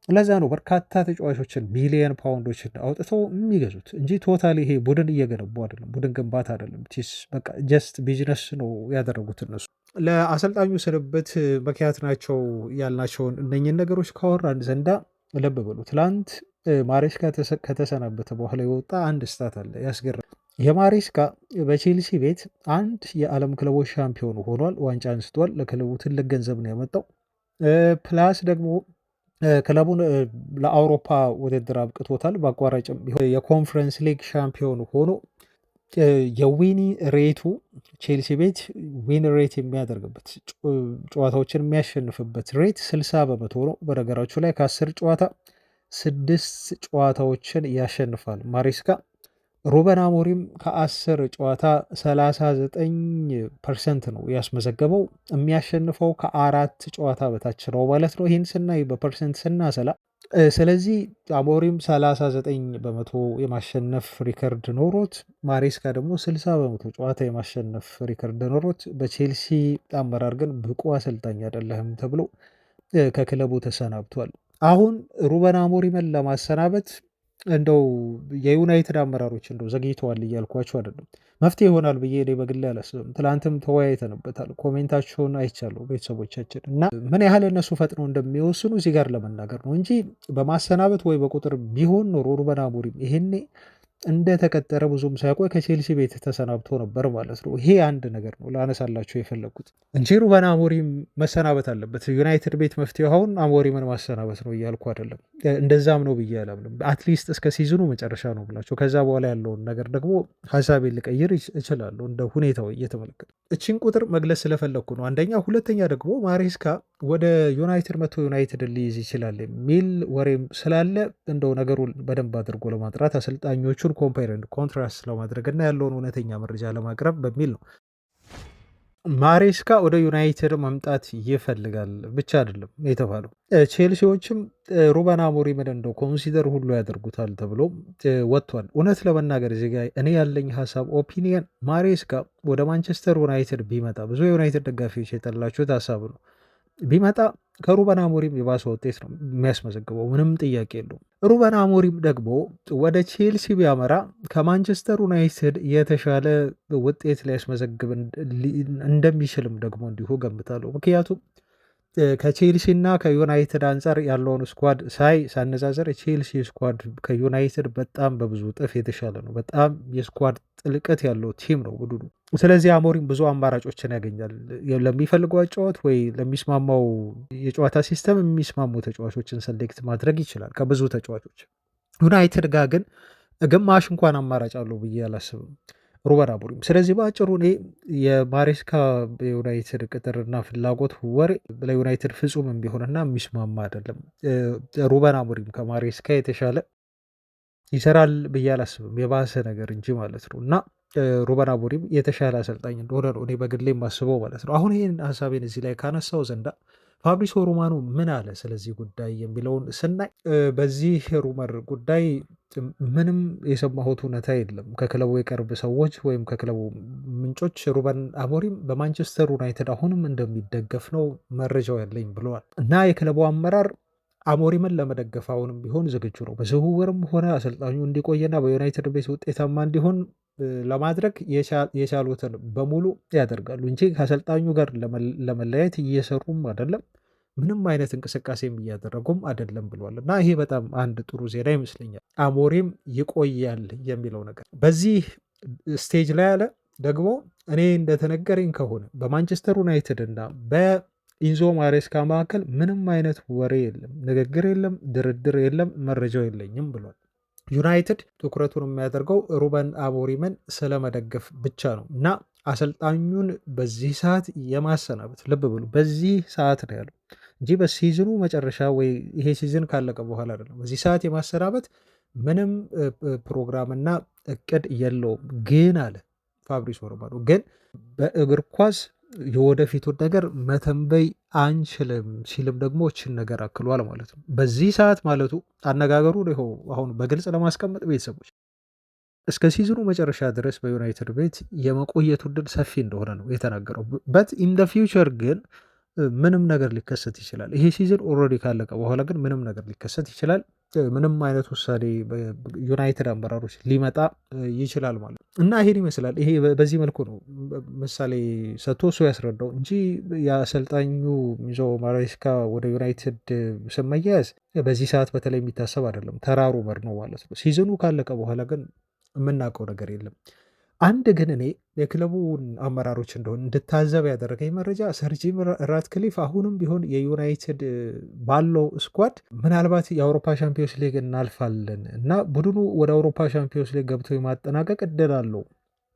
ለዛ ነው በርካታ ተጫዋቾችን ቢሊየን ፓውንዶችን አውጥተው የሚገዙት እንጂ ቶታል ይሄ ቡድን እየገነቡ አይደለም። ቡድን ግንባታ አይደለም። ቲስ በቃ ጀስት ቢዝነስ ነው ያደረጉት እነሱ። ለአሰልጣኙ ስንብት ምክንያት ናቸው ያልናቸውን እነኝን ነገሮች ካወራን ዘንዳ ልብ በሉ። ትላንት ማሬስካ ከተሰናበተ በኋላ የወጣ አንድ ስታት አለ ያስገርም። የማሬስካ በቼልሲ ቤት አንድ የዓለም ክለቦች ሻምፒዮን ሆኗል፣ ዋንጫ አንስቷል። ለክለቡ ትልቅ ገንዘብ ነው ያመጣው። ፕላስ ደግሞ ክለቡን ለአውሮፓ ውድድር አብቅቶታል። በአቋራጭም የኮንፈረንስ ሊግ ሻምፒዮን ሆኖ የዊኒ ሬቱ ቼልሲ ቤት ዊን ሬት የሚያደርግበት ጨዋታዎችን የሚያሸንፍበት ሬት 60 በመቶ ነው። በነገራችሁ ላይ ከ10 ጨዋታ 6 ጨዋታዎችን ያሸንፋል ማሬስካ። ሩበን አሞሪም ከ10 ጨዋታ 39% ነው ያስመዘገበው። የሚያሸንፈው ከ4 ጨዋታ በታች ነው ማለት ነው። ይህን ስናይ በፐርሰንት ስናሰላ ስለዚህ አሞሪም 39 በመቶ የማሸነፍ ሪከርድ ኖሮት ማሬስካ ደግሞ 60 በመቶ ጨዋታ የማሸነፍ ሪከርድ ኖሮት በቼልሲ አመራር ግን ብቁ አሰልጣኝ አይደለህም ተብሎ ከክለቡ ተሰናብቷል። አሁን ሩበን አሞሪምን ለማሰናበት እንደው የዩናይትድ አመራሮች እንደው ዘግይተዋል እያልኳቸው አይደለም። መፍትሄ ይሆናል ብዬ እኔ በግሌ አላስብም። ትላንትም ተወያይተንበታል። ኮሜንታቸውን አይቻለሁ ቤተሰቦቻችን እና ምን ያህል እነሱ ፈጥነው እንደሚወስኑ እዚህ ጋር ለመናገር ነው እንጂ በማሰናበት ወይ በቁጥር ቢሆን ኖሮ ሩበን አሞሪም ይሄኔ እንደተቀጠረ ብዙም ሳይቆይ ከቼልሲ ቤት ተሰናብቶ ነበር ማለት ነው። ይሄ አንድ ነገር ነው ላነሳላቸው የፈለግኩት እንጂ ሩበን አሞሪም መሰናበት አለበት። ዩናይትድ ቤት መፍትሄው አሁን አሞሪምን ማሰናበት ነው እያልኩ አይደለም። እንደዛም ነው ብዬ አላምንም። አትሊስት እስከ ሲዝኑ መጨረሻ ነው ብላቸው ከዛ በኋላ ያለውን ነገር ደግሞ ሀሳቤን ልቀይር እችላለሁ እንደ ሁኔታው እየተመለከቱ። እችን ቁጥር መግለጽ ስለፈለግኩ ነው አንደኛ። ሁለተኛ ደግሞ ማሬስካ ወደ ዩናይትድ መቶ ዩናይትድ ሊይዝ ይችላል የሚል ወሬም ስላለ እንደው ነገሩን በደንብ አድርጎ ለማጥራት አሰልጣኞቹን ኮምፓይር ኮንትራስት ለማድረግ እና ያለውን እውነተኛ መረጃ ለማቅረብ በሚል ነው። ማሬስካ ወደ ዩናይትድ መምጣት ይፈልጋል ብቻ አይደለም የተባለው። ቼልሲዎችም ሩበን አሞሪምን እንደው ኮንሲደር ሁሉ ያደርጉታል ተብሎ ወጥቷል። እውነት ለመናገር እዚህ ጋ እኔ ያለኝ ሀሳብ ኦፒኒየን ማሬስካ ወደ ማንቸስተር ዩናይትድ ቢመጣ ብዙ የዩናይትድ ደጋፊዎች የጠላችሁት ሀሳብ ነው። ቢመጣ ከሩበን አሞሪም የባሰ ውጤት ነው የሚያስመዘግበው፣ ምንም ጥያቄ የለውም። ሩበን አሞሪም ደግሞ ወደ ቼልሲ ቢያመራ ከማንቸስተር ዩናይትድ የተሻለ ውጤት ሊያስመዘግብ እንደሚችልም ደግሞ እንዲሁ ገምታለሁ። ምክንያቱም ከቼልሲ እና ከዩናይትድ አንጻር ያለውን ስኳድ ሳነጻጸር የቼልሲ ስኳድ ከዩናይትድ በጣም በብዙ እጥፍ የተሻለ ነው። በጣም የስኳድ ጥልቀት ያለው ቲም ነው ቡድኑ። ስለዚህ አሞሪም ብዙ አማራጮችን ያገኛል። ለሚፈልገው አጨዋወት ወይ ለሚስማማው የጨዋታ ሲስተም የሚስማሙ ተጫዋቾችን ሰሌክት ማድረግ ይችላል ከብዙ ተጫዋቾች። ዩናይትድ ጋር ግን ግማሽ እንኳን አማራጭ አለው ብዬ አላስብም ሩበን አሞሪም። ስለዚህ በአጭሩ እኔ የማሬስካ የዩናይትድ ቅጥርና ፍላጎት ወሬ ለዩናይትድ ፍጹም ቢሆንና የሚስማማ አይደለም። ሩበን አሞሪም ከማሬስካ የተሻለ ይሰራል ብዬ አላስብም፣ የባሰ ነገር እንጂ ማለት ነው። እና ሩበን አሞሪም የተሻለ አሰልጣኝ እንደሆነ ነው እኔ በግሌ የማስበው ማለት ነው። አሁን ይህን ሀሳቤን እዚህ ላይ ካነሳው ዘንዳ ፋብሪሶ ሮማኖ ምን አለ ስለዚህ ጉዳይ የሚለውን ስናይ በዚህ ሩመር ጉዳይ ምንም የሰማሁት እውነታ የለም ከክለቡ የቅርብ ሰዎች ወይም ከክለቡ ምንጮች። ሩበን አሞሪም በማንቸስተር ዩናይትድ አሁንም እንደሚደገፍ ነው መረጃው ያለኝ ብለዋል። እና የክለቡ አመራር አሞሪምን ለመደገፍ አሁንም ቢሆን ዝግጁ ነው። በዝውውርም ሆነ አሰልጣኙ እንዲቆየና በዩናይትድ ቤት ውጤታማ እንዲሆን ለማድረግ የቻሉትን በሙሉ ያደርጋሉ እንጂ ከአሰልጣኙ ጋር ለመለያየት እየሰሩም አይደለም፣ ምንም አይነት እንቅስቃሴም እያደረጉም አይደለም ብሏል። እና ይሄ በጣም አንድ ጥሩ ዜና ይመስለኛል። አሞሪም ይቆያል የሚለው ነገር በዚህ ስቴጅ ላይ አለ። ደግሞ እኔ እንደተነገረኝ ከሆነ በማንቸስተር ዩናይትድ እና በኢንዞ ማሬስካ መካከል ምንም አይነት ወሬ የለም፣ ንግግር የለም፣ ድርድር የለም፣ መረጃው የለኝም ብሏል። ዩናይትድ ትኩረቱን የሚያደርገው ሩበን አሞሪምን ስለመደገፍ ብቻ ነው እና አሰልጣኙን በዚህ ሰዓት የማሰናበት ልብ ብሉ፣ በዚህ ሰዓት ነው ያለው እንጂ በሲዝኑ መጨረሻ ወይ ይሄ ሲዝን ካለቀ በኋላ አይደለም። በዚህ ሰዓት የማሰናበት ምንም ፕሮግራምና እቅድ የለውም። ግን አለ ፋብሪሶ ሮማኖ፣ ግን በእግር ኳስ የወደፊቱን ነገር መተንበይ አንችልም ሲልም ደግሞ እችን ነገር አክሏል ማለት ነው። በዚህ ሰዓት ማለቱ አነጋገሩ ይኸው አሁን በግልጽ ለማስቀመጥ ቤተሰቦች እስከ ሲዝኑ መጨረሻ ድረስ በዩናይትድ ቤት የመቆየቱ ዕድል ሰፊ እንደሆነ ነው የተናገረው። በት ኢን ደ ፊውቸር ግን ምንም ነገር ሊከሰት ይችላል። ይሄ ሲዝን ኦልሬዲ ካለቀ በኋላ ግን ምንም ነገር ሊከሰት ይችላል። ምንም አይነት ውሳኔ ዩናይትድ አመራሮች ሊመጣ ይችላል ማለት እና ይሄን ይመስላል። ይሄ በዚህ መልኩ ነው ምሳሌ ሰጥቶ እሱ ያስረዳው እንጂ የአሰልጣኙ ሚዞ ማሬስካ ወደ ዩናይትድ ስም መያያዝ በዚህ ሰዓት በተለይ የሚታሰብ አይደለም። ተራሩ መር ነው ማለት ነው። ሲዝኑ ካለቀ በኋላ ግን የምናውቀው ነገር የለም። አንድ ግን እኔ የክለቡን አመራሮች እንደሆን እንድታዘብ ያደረገኝ መረጃ ሰር ጂም ራትክሊፍ አሁንም ቢሆን የዩናይትድ ባለው ስኳድ ምናልባት የአውሮፓ ሻምፒዮንስ ሊግ እናልፋለን እና ቡድኑ ወደ አውሮፓ ሻምፒዮንስ ሊግ ገብቶ የማጠናቀቅ እድል አለው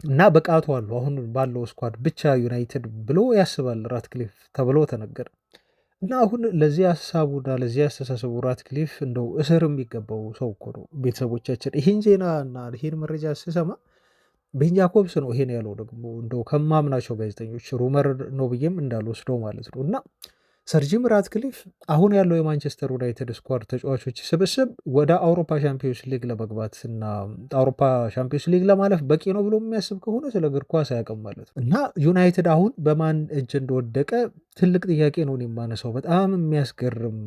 እና ብቃቱ አለው አሁን ባለው ስኳድ ብቻ ዩናይትድ ብሎ ያስባል ራትክሊፍ ተብሎ ተነገረ። እና አሁን ለዚህ ሀሳቡና ለዚህ አስተሳሰቡ ራትክሊፍ እንደው እስር የሚገባው ሰው እኮ ነው። ቤተሰቦቻችን ይህን ዜና እና ይህን መረጃ ስሰማ ቤን ጃኮብስ ነው ይሄን ያለው። ደግሞ እንደው ከማምናቸው ጋዜጠኞች ሩመር ነው ብዬም እንዳልወስደው ማለት ነው። እና ሰር ጂም ራትክሊፍ አሁን ያለው የማንቸስተር ዩናይትድ ስኳድ ተጫዋቾች ስብስብ ወደ አውሮፓ ሻምፒዮንስ ሊግ ለመግባት እና አውሮፓ ሻምፒዮንስ ሊግ ለማለፍ በቂ ነው ብሎ የሚያስብ ከሆነ ስለ እግር ኳስ አያውቅም ማለት ነው። እና ዩናይትድ አሁን በማን እጅ እንደወደቀ ትልቅ ጥያቄ ነው የማነሳው። በጣም የሚያስገርም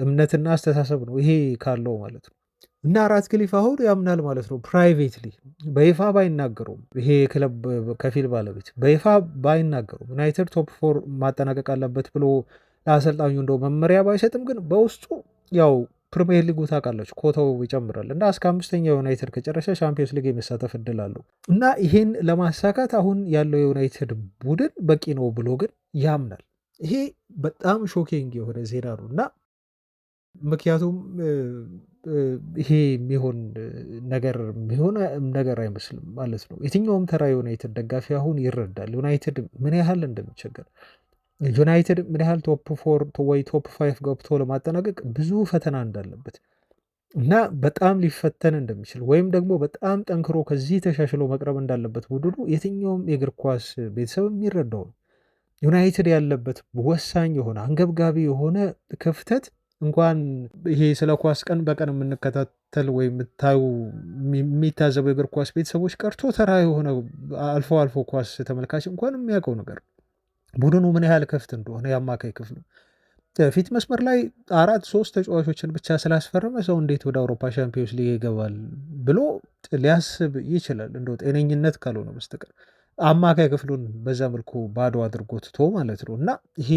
እምነትና አስተሳሰብ ነው ይሄ ካለው ማለት ነው። እና ራትክሊፍ አሁን ያምናል ማለት ነው። ፕራይቬትሊ በይፋ ባይናገሩም ይሄ ክለብ ከፊል ባለቤት በይፋ ባይናገሩም ዩናይትድ ቶፕ ፎር ማጠናቀቅ አለበት ብሎ ለአሰልጣኙ እንደው መመሪያ ባይሰጥም ግን በውስጡ ያው ፕሪሚየር ሊጉ ታውቃለች ኮታው ይጨምራል እና እስከ 5ኛ ዩናይትድ ከጨረሰ ሻምፒዮንስ ሊግ የመሳተፍ እድል አለው እና ይሄን ለማሳካት አሁን ያለው የዩናይትድ ቡድን በቂ ነው ብሎ ግን ያምናል። ይሄ በጣም ሾኪንግ የሆነ ዜና ነው እና ምክንያቱም ይሄ የሚሆን ነገር አይመስልም ማለት ነው። የትኛውም ተራ ዩናይትድ ደጋፊ አሁን ይረዳል ዩናይትድ ምን ያህል እንደሚቸገር፣ ዩናይትድ ምን ያህል ቶፕ ፎር ወይ ቶፕ ፋይቭ ገብቶ ለማጠናቀቅ ብዙ ፈተና እንዳለበት እና በጣም ሊፈተን እንደሚችል ወይም ደግሞ በጣም ጠንክሮ ከዚህ ተሻሽሎ መቅረብ እንዳለበት ቡድኑ የትኛውም የእግር ኳስ ቤተሰብ የሚረዳው ነው። ዩናይትድ ያለበት ወሳኝ የሆነ አንገብጋቢ የሆነ ክፍተት እንኳን ይሄ ስለ ኳስ ቀን በቀን የምንከታተል ወይ የምታዩ የሚታዘቡ የእግር ኳስ ቤተሰቦች ቀርቶ ተራ የሆነ አልፎ አልፎ ኳስ ተመልካች እንኳን የሚያውቀው ነገር ቡድኑ ምን ያህል ክፍት እንደሆነ የአማካይ ክፍሉ ፊት መስመር ላይ 4-3 ተጫዋቾችን ብቻ ስላስፈረመ ሰው እንዴት ወደ አውሮፓ ሻምፒዮንስ ሊግ ይገባል ብሎ ሊያስብ ይችላል፣ እንደው ጤነኝነት ካልሆነ በስተቀር አማካይ ክፍሉን በዛ መልኩ ባዶ አድርጎ ትቶ ማለት ነው። እና ይሄ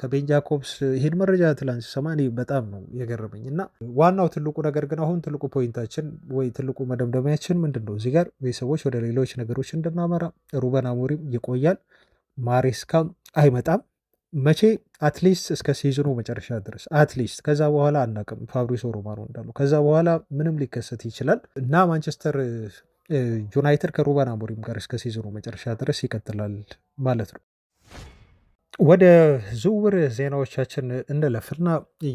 ከቤን ጃኮብስ ይሄን መረጃ ትላንት ሲሰማ እኔ በጣም ነው የገረመኝ። እና ዋናው ትልቁ ነገር ግን አሁን ትልቁ ፖይንታችን ወይ ትልቁ መደምደሚያችን ምንድን ነው? እዚህ ጋር ቤተሰቦች ወደ ሌሎች ነገሮች እንድናመራ ሩበን አሞሪም ይቆያል፣ ማሬስካም አይመጣም። መቼ? አትሊስት እስከ ሲዝኑ መጨረሻ ድረስ አትሊስት። ከዛ በኋላ አናቅም። ፋብሪሶ ሮማኖ እንዳሉ ከዛ በኋላ ምንም ሊከሰት ይችላል እና ማንቸስተር ዩናይትድ ከሩበን አሞሪም ጋር እስከ ሲዝኑ መጨረሻ ድረስ ይቀጥላል ማለት ነው። ወደ ዝውውር ዜናዎቻችን እንለፍና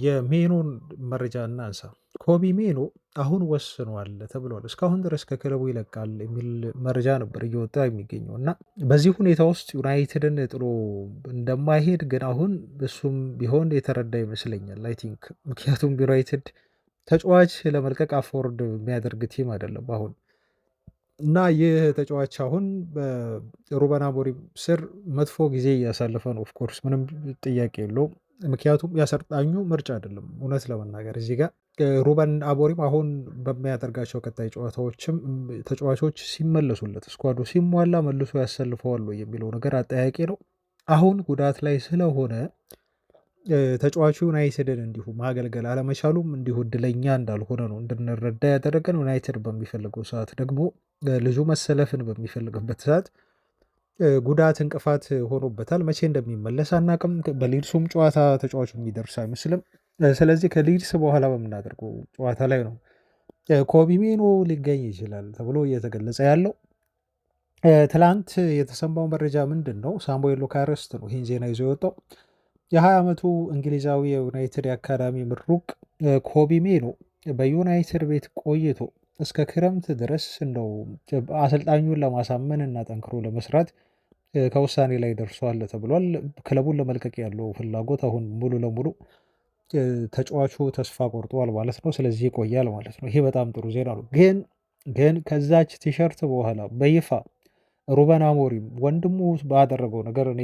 የሜኖን መረጃ እናንሳ። ኮቢ ሜኖ አሁን ወስኗል ተብሏል። እስካሁን ድረስ ከክለቡ ይለቃል የሚል መረጃ ነበር እየወጣ የሚገኘው እና በዚህ ሁኔታ ውስጥ ዩናይትድን ጥሎ እንደማይሄድ ግን አሁን እሱም ቢሆን የተረዳ ይመስለኛል። አይ ቲንክ ምክንያቱም ዩናይትድ ተጫዋች ለመልቀቅ አፎርድ የሚያደርግ ቲም አይደለም አሁን እና ይህ ተጫዋች አሁን በሩበን አሞሪም ስር መጥፎ ጊዜ እያሳለፈ ነው። ኦፍኮርስ ምንም ጥያቄ የለውም። ምክንያቱም ያሰልጣኙ ምርጫ አይደለም። እውነት ለመናገር እዚህ ጋር ሩበን አሞሪም አሁን በሚያደርጋቸው ቀጣይ ጨዋታዎችም ተጫዋቾች ሲመለሱለት ስኳዱ ሲሟላ መልሶ ያሰልፈዋል የሚለው ነገር አጠያቂ ነው። አሁን ጉዳት ላይ ስለሆነ ተጫዋቹ ዩናይትድን እንዲሁ ማገልገል አለመቻሉም እንዲሁ እድለኛ እንዳልሆነ ነው እንድንረዳ ያደረገን። ዩናይትድ በሚፈልገው ሰዓት ደግሞ ልጁ መሰለፍን በሚፈልግበት ሰዓት ጉዳት እንቅፋት ሆኖበታል። መቼ እንደሚመለስ አናቅም። በሊድሱም ጨዋታ ተጫዋቹ የሚደርስ አይመስልም። ስለዚህ ከሊድስ በኋላ በምናደርገው ጨዋታ ላይ ነው ኮቢ ሜኖ ሊገኝ ይችላል ተብሎ እየተገለጸ ያለው። ትላንት የተሰማው መረጃ ምንድን ነው? ሳሙኤል ሉካረስት ነው ይህን ዜና ይዞ የወጣው። የ20 ዓመቱ እንግሊዛዊ የዩናይትድ የአካዳሚ ምሩቅ ኮቢ ሜኖ በዩናይትድ ቤት ቆይቶ እስከ ክረምት ድረስ እንደው አሰልጣኙን ለማሳመን እና ጠንክሮ ለመስራት ከውሳኔ ላይ ደርሷል ተብሏል። ክለቡን ለመልቀቅ ያለው ፍላጎት አሁን ሙሉ ለሙሉ ተጫዋቹ ተስፋ ቆርጧል ማለት ነው። ስለዚህ ይቆያል ማለት ነው። ይሄ በጣም ጥሩ ዜና ነው። ግን ከዛች ቲሸርት በኋላ በይፋ ሩበን አሞሪም ወንድሙ ባደረገው ነገር እኔ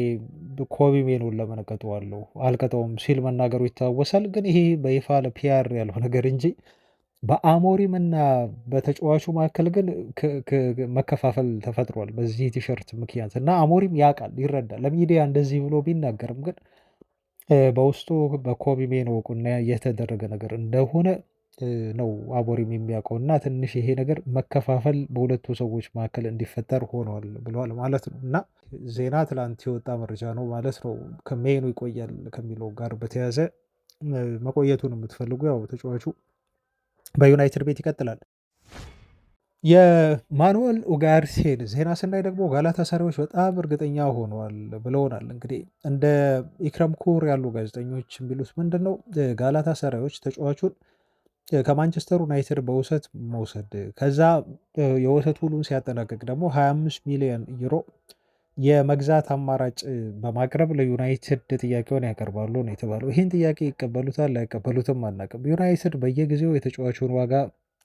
ኮቢ ሜኖን ለምን እቀጠዋለሁ አልቀጠውም ሲል መናገሩ ይታወሳል። ግን ይሄ በይፋ ለፒያር ያለው ነገር እንጂ በአሞሪም እና በተጫዋቹ መካከል ግን መከፋፈል ተፈጥሯል በዚህ ቲሸርት ምክንያት እና አሞሪም ያውቃል፣ ይረዳል። ለሚዲያ እንደዚህ ብሎ ቢናገርም ግን በውስጡ በኮቢ ሜኖ ቁና የተደረገ ነገር እንደሆነ ነው አሞሪም የሚያውቀው እና ትንሽ ይሄ ነገር መከፋፈል በሁለቱ ሰዎች መካከል እንዲፈጠር ሆኗል ብለዋል ማለት ነው። እና ዜና ትላንት የወጣ መረጃ ነው ማለት ነው። ከሜኖ ይቆያል ከሚለው ጋር በተያያዘ መቆየቱን የምትፈልጉ ያው ተጫዋቹ በዩናይትድ ቤት ይቀጥላል። የማኑኤል ኡጋርቴን ዜና ስናይ ደግሞ ጋላታሳራዮች በጣም እርግጠኛ ሆነዋል ብለውናል። እንግዲህ እንደ ኢክረም ኩር ያሉ ጋዜጠኞች የሚሉት ምንድን ነው? ጋላታሳራዮች ተጫዋቹን ከማንቸስተር ዩናይትድ በውሰት መውሰድ ከዛ የውሰት ውሉን ሲያጠናቅቅ ደግሞ 25 ሚሊዮን ዩሮ የመግዛት አማራጭ በማቅረብ ለዩናይትድ ጥያቄውን ያቀርባሉ ነው የተባለው። ይህን ጥያቄ ይቀበሉታል ላይቀበሉትም አናውቅም። ዩናይትድ በየጊዜው የተጫዋቹን ዋጋ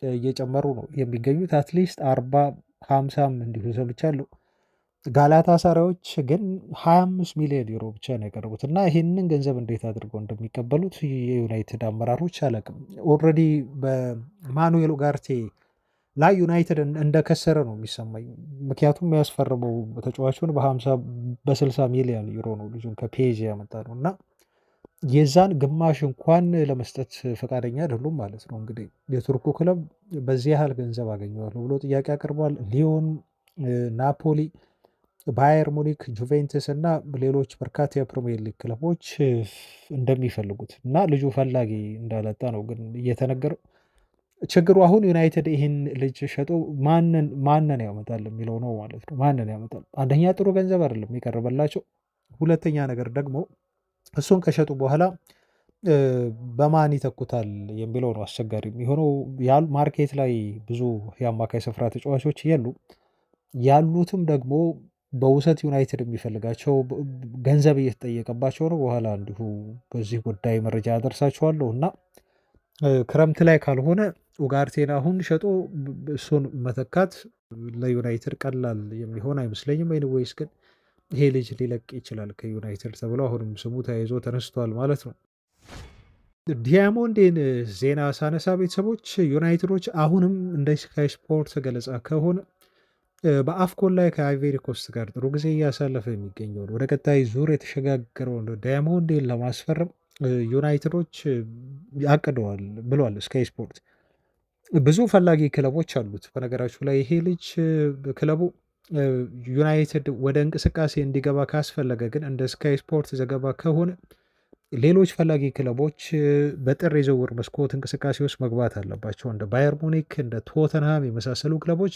እየጨመሩ ነው የሚገኙት። አትሊስት 40-50 እንዲሁ ሰምቻለሁ። ጋላታ ሳራዮች ግን 25 ሚሊዮን ዩሮ ብቻ ነው ያቀረቡት እና ይህንን ገንዘብ እንዴት አድርገው እንደሚቀበሉት የዩናይትድ አመራሮች አላውቅም። ኦልሬዲ በማኑኤል ኡጋርቴ ላይ ዩናይትድ እንደከሰረ ነው የሚሰማኝ። ምክንያቱም ያስፈረመው ተጫዋቹን በ60 ሚሊዮን ዩሮ ነው ልጁን ከፔጅ ያመጣ ነው እና የዛን ግማሽ እንኳን ለመስጠት ፈቃደኛ አይደሉም ማለት ነው። እንግዲህ የቱርኩ ክለብ በዚህ ያህል ገንዘብ አገኘዋለሁ ብሎ ጥያቄ አቅርቧል። ሊዮን፣ ናፖሊ፣ ባየር ሙኒክ፣ ጁቬንትስ እና ሌሎች በርካታ የፕሪሚየር ሊግ ክለቦች እንደሚፈልጉት እና ልጁ ፈላጊ እንዳለጣ ነው ግን እየተነገረው። ችግሩ አሁን ዩናይትድ ይህን ልጅ ሸጦ ማንን ያመጣል የሚለው ነው ማለት ነው። ማንን ያመጣል? አንደኛ ጥሩ ገንዘብ አይደለም የቀረበላቸው። ሁለተኛ ነገር ደግሞ እሱን ከሸጡ በኋላ በማን ይተኩታል የሚለው ነው አስቸጋሪ የሚሆነው። ማርኬት ላይ ብዙ የአማካይ ስፍራ ተጫዋቾች ያሉትም ደግሞ በውሰት ዩናይትድ የሚፈልጋቸው ገንዘብ እየተጠየቀባቸው ነው። በኋላ እንዲሁ በዚህ ጉዳይ መረጃ ያደርሳችኋለሁ እና ክረምት ላይ ካልሆነ ኡጋርቴን አሁን ሸጦ እሱን መተካት ለዩናይትድ ቀላል የሚሆን አይመስለኝም። ኤኒዌይስ ግን ይሄ ልጅ ሊለቅ ይችላል ከዩናይትድ ተብሎ አሁንም ስሙ ተያይዞ ተነስቷል ማለት ነው። ዲያሞንዴን ዜና ሳነሳ ቤተሰቦች ዩናይትዶች አሁንም እንደ ስካይ ስፖርት ገለጻ ከሆነ በአፍኮን ላይ ከአይቬሪ ኮስት ጋር ጥሩ ጊዜ እያሳለፈ የሚገኘውን ወደ ቀጣይ ዙር የተሸጋገረውን ዳያሞንዴን ለማስፈረም ዩናይትዶች አቅደዋል ብሏል ስካይ ስፖርት። ብዙ ፈላጊ ክለቦች አሉት። በነገራችሁ ላይ ይሄ ልጅ ክለቡ ዩናይትድ ወደ እንቅስቃሴ እንዲገባ ካስፈለገ ግን እንደ ስካይ ስፖርት ዘገባ ከሆነ ሌሎች ፈላጊ ክለቦች በጥር የዝውውር መስኮት እንቅስቃሴ ውስጥ መግባት አለባቸው። እንደ ባየር ሙኒክ፣ እንደ ቶተንሃም የመሳሰሉ ክለቦች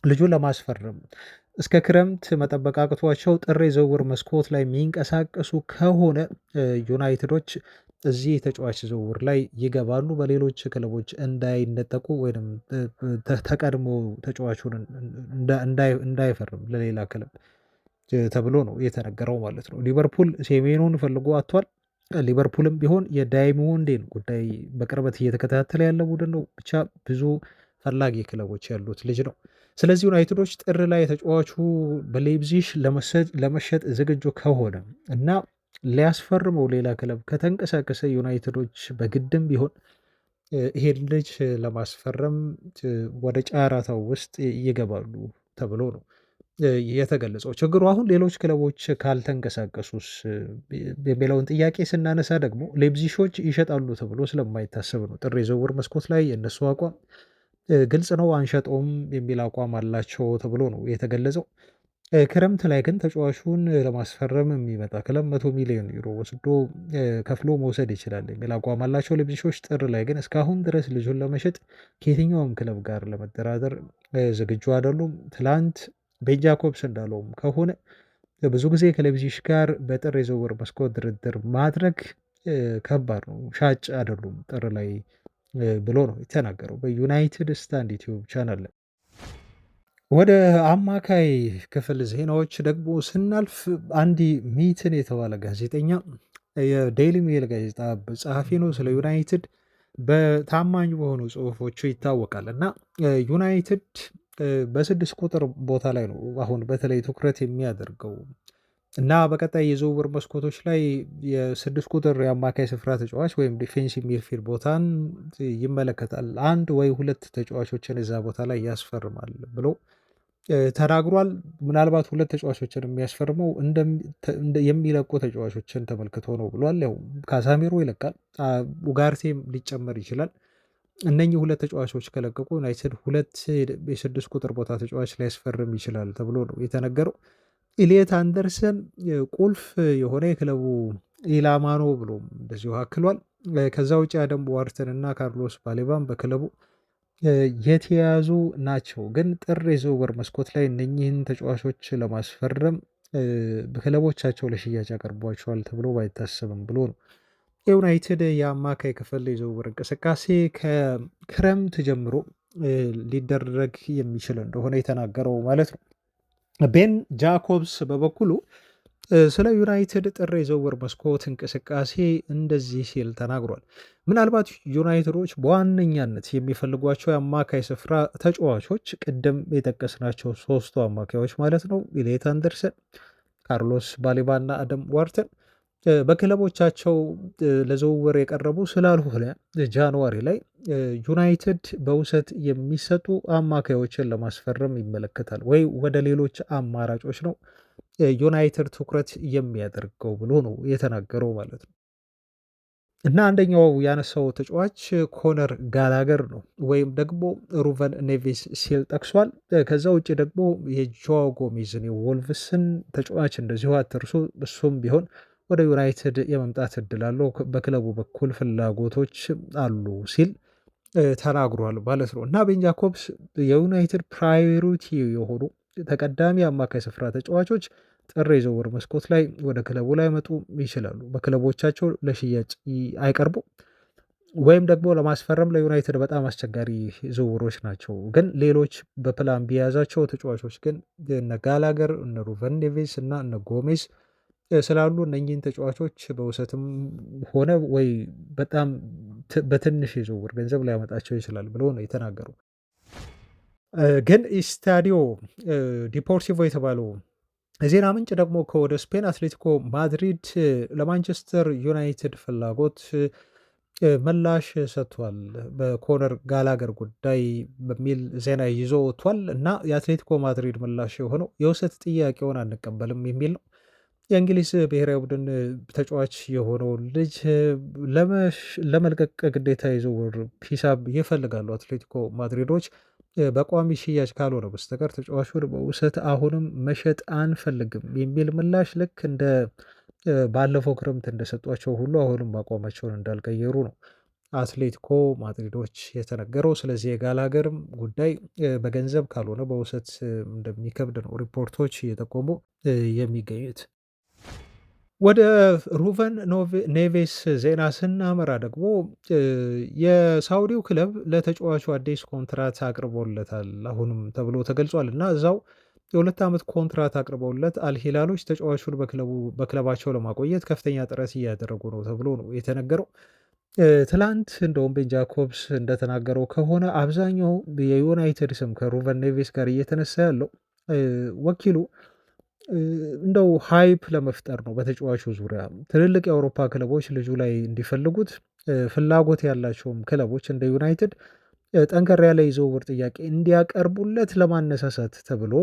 ልጁን ለማስፈረም እስከ ክረምት መጠበቅ አቅቷቸው ጥር የዝውውር መስኮት ላይ የሚንቀሳቀሱ ከሆነ ዩናይትዶች እዚህ ተጫዋች ዝውውር ላይ ይገባሉ። በሌሎች ክለቦች እንዳይነጠቁ ወይም ተቀድሞ ተጫዋቹን እንዳይፈርም ለሌላ ክለብ ተብሎ ነው የተነገረው ማለት ነው። ሊቨርፑል ሴሜኑን ፈልጎ አጥቷል። ሊቨርፑልም ቢሆን የዳይሞንዴን ጉዳይ በቅርበት እየተከታተለ ያለ ቡድን ነው። ብቻ ብዙ ፈላጊ ክለቦች ያሉት ልጅ ነው። ስለዚህ ዩናይትዶች ጥር ላይ ተጫዋቹ በሌipzig ለመሸጥ ዝግጁ ከሆነ እና ሊያስፈርመው ሌላ ክለብ ከተንቀሳቀሰ ዩናይትዶች በግድም ቢሆን ይሄን ልጅ ለማስፈረም ወደ ጨረታው ውስጥ ይገባሉ ተብሎ ነው የተገለጸው። ችግሩ አሁን ሌሎች ክለቦች ካልተንቀሳቀሱስ የሚለውን ጥያቄ ስናነሳ ደግሞ ሌipzigሾች ይሸጣሉ ተብሎ ስለማይታሰብ ነው። ጥር የዝውውር መስኮት ላይ የእነሱ አቋም ግልጽ ነው፣ አንሸጠውም የሚል አቋም አላቸው ተብሎ ነው የተገለጸው። ክረምት ላይ ግን ተጫዋቹን ለማስፈረም የሚመጣ ክለብ 100 ሚሊዮን ዩሮ ወስዶ ከፍሎ መውሰድ ይችላል የሚል አቋም አላቸው ሌipzigሾች። ጥር ላይ ግን እስካሁን ድረስ ልጁን ለመሸጥ ከየትኛውም ክለብ ጋር ለመደራደር ዝግጁ አይደሉም። ትላንት ቤን ጃኮብስ እንዳለውም ከሆነ ብዙ ጊዜ ከሌipzig ጋር በጥር የዝውውር መስኮት ድርድር ማድረግ ከባድ ነው፣ ሻጭ አይደሉም ጥር ላይ ብሎ ነው የተናገረው በዩናይትድ ስታንድ ዩቲዩብ ቻናል ላይ። ወደ አማካይ ክፍል ዜናዎች ደግሞ ስናልፍ አንዲ ሚትን የተባለ ጋዜጠኛ የዴይሊ ሜል ጋዜጣ ጸሐፊ ነው። ስለ ዩናይትድ በታማኝ በሆኑ ጽሁፎቹ ይታወቃል እና ዩናይትድ በ6 ቁጥር ቦታ ላይ ነው አሁን በተለይ ትኩረት የሚያደርገው እና በቀጣይ የዝውውር መስኮቶች ላይ የ6 ቁጥር የአማካይ ስፍራ ተጫዋች ወይም ዲፌንሲቭ ሚድፊልድ ቦታን ይመለከታል። አንድ ወይ ሁለት ተጫዋቾችን እዛ ቦታ ላይ ያስፈርማል ብሎ ተናግሯል። ምናልባት ሁለት ተጫዋቾችን የሚያስፈርመው የሚለቁ ተጫዋቾችን ተመልክቶ ነው ብሏል። ያው ካሳሜሮ ይለቃል፣ ኡጋርቴም ሊጨመር ይችላል። እነኚህ ሁለት ተጫዋቾች ከለቀቁ ዩናይትድ ሁለት የ6 ቁጥር ቦታ ተጫዋች ሊያስፈርም ይችላል ተብሎ ነው የተነገረው። ኢሊየት አንደርሰን ቁልፍ የሆነ የክለቡ ኢላማ ነው ብሎም እንደዚሁ አክሏል። ከዛ ውጭ አደም ዋርተን እና ካርሎስ ባሌባም በክለቡ የተያዙ ናቸው። ግን ጥር የዝውውር መስኮት ላይ እነኚህን ተጫዋቾች ለማስፈረም በክለቦቻቸው ለሽያጭ ያቀርቧቸዋል ተብሎ ባይታሰብም ብሎ ነው የዩናይትድ የአማካይ ክፍል የዝውውር እንቅስቃሴ ከክረምት ጀምሮ ሊደረግ የሚችል እንደሆነ የተናገረው ማለት ነው። ቤን ጃኮብስ በበኩሉ ስለ ዩናይትድ ጥር የዝውውር መስኮት እንቅስቃሴ እንደዚህ ሲል ተናግሯል። ምናልባት ዩናይትዶች በዋነኛነት የሚፈልጓቸው የአማካይ ስፍራ ተጫዋቾች ቅድም የጠቀስናቸው ሶስቱ አማካዮች ማለት ነው፣ ኢሊየት አንደርሰን፣ ካርሎስ ባሌባ እና አደም ዋርተን በክለቦቻቸው ለዝውውር የቀረቡ ስላልሆነ ጃንዋሪ ላይ ዩናይትድ በውሰት የሚሰጡ አማካዮችን ለማስፈረም ይመለከታል ወይ ወደ ሌሎች አማራጮች ነው ዩናይትድ ትኩረት የሚያደርገው ብሎ ነው የተናገረው ማለት ነው። እና አንደኛው ያነሳው ተጫዋች ኮነር ጋላገር ነው ወይም ደግሞ ሩቨን ኔቪስ ሲል ጠቅሷል። ከዛ ውጭ ደግሞ የጆዋ ጎሜዝን የወልቭስን ተጫዋች እንደዚሁ አትርሱ፣ እሱም ቢሆን ወደ ዩናይትድ የመምጣት እድል አለው፣ በክለቡ በኩል ፍላጎቶች አሉ ሲል ተናግሯል ማለት ነው። እና ቤን ጃኮብስ የዩናይትድ ፕራዮሪቲ የሆኑ ተቀዳሚ አማካይ ስፍራ ተጫዋቾች ጥር የዝውውር መስኮት ላይ ወደ ክለቡ ላይ መጡ ይችላሉ። በክለቦቻቸው ለሽያጭ አይቀርቡ ወይም ደግሞ ለማስፈረም ለዩናይትድ በጣም አስቸጋሪ ዝውውሮች ናቸው። ግን ሌሎች በፕላን ቢያዛቸው ተጫዋቾች ግን እነ ጋላገር፣ እነ ሩቨን ኔቬስ እና እነ ጎሜዝ ስላሉ እነኚህን ተጫዋቾች በውሰትም ሆነ ወይ በጣም በትንሽ የዝውውር ገንዘብ ሊያመጣቸው ይችላል ብሎ ነው የተናገሩ። ግን ስታዲዮ ዲፖርቲቮ የተባለው የዜና ምንጭ ደግሞ ከወደ ስፔን አትሌቲኮ ማድሪድ ለማንቸስተር ዩናይትድ ፍላጎት ምላሽ ሰጥቷል። በኮነር ጋላገር ጉዳይ በሚል ዜና ይዞ ወጥቷል እና የአትሌቲኮ ማድሪድ ምላሽ የሆነው የውሰት ጥያቄውን አንቀበልም የሚል ነው። የእንግሊዝ ብሔራዊ ቡድን ተጫዋች የሆነው ልጅ ለመልቀቅ ግዴታ የዝውውር ሂሳብ ይፈልጋሉ አትሌቲኮ ማድሪዶች። በቋሚ ሽያጭ ካልሆነ በስተቀር ተጫዋቹን በውሰት አሁንም መሸጥ አንፈልግም የሚል ምላሽ ልክ እንደ ባለፈው ክረምት እንደሰጧቸው ሁሉ አሁንም አቋማቸውን እንዳልቀየሩ ነው አትሌቲኮ ማድሪዶች የተነገረው። ስለዚህ የጋላገርም ጉዳይ በገንዘብ ካልሆነ በውሰት እንደሚከብድ ነው ሪፖርቶች እየጠቆሙ የሚገኙት። ወደ ሩቨን ኔቬስ ዜና ስናመራ ደግሞ የሳውዲው ክለብ ለተጫዋቹ አዲስ ኮንትራት አቅርቦለታል አሁንም ተብሎ ተገልጿል እና እዛው የ2 ዓመት ኮንትራት አቅርበውለት አልሂላሎች ተጫዋቹን በክለባቸው ለማቆየት ከፍተኛ ጥረት እያደረጉ ነው ተብሎ ነው የተነገረው። ትላንት እንደውም ቤን ጃኮብስ እንደተናገረው ከሆነ አብዛኛው የዩናይትድ ስም ከሩቨን ኔቬስ ጋር እየተነሳ ያለው ወኪሉ እንደው ሃይፕ ለመፍጠር ነው በተጫዋቹ ዙሪያ። ትልልቅ የአውሮፓ ክለቦች ልጁ ላይ እንዲፈልጉት ፍላጎት ያላቸውም ክለቦች እንደ ዩናይትድ ጠንከር ያለ የዝውውር ጥያቄ እንዲያቀርቡለት ለማነሳሳት ተብሎ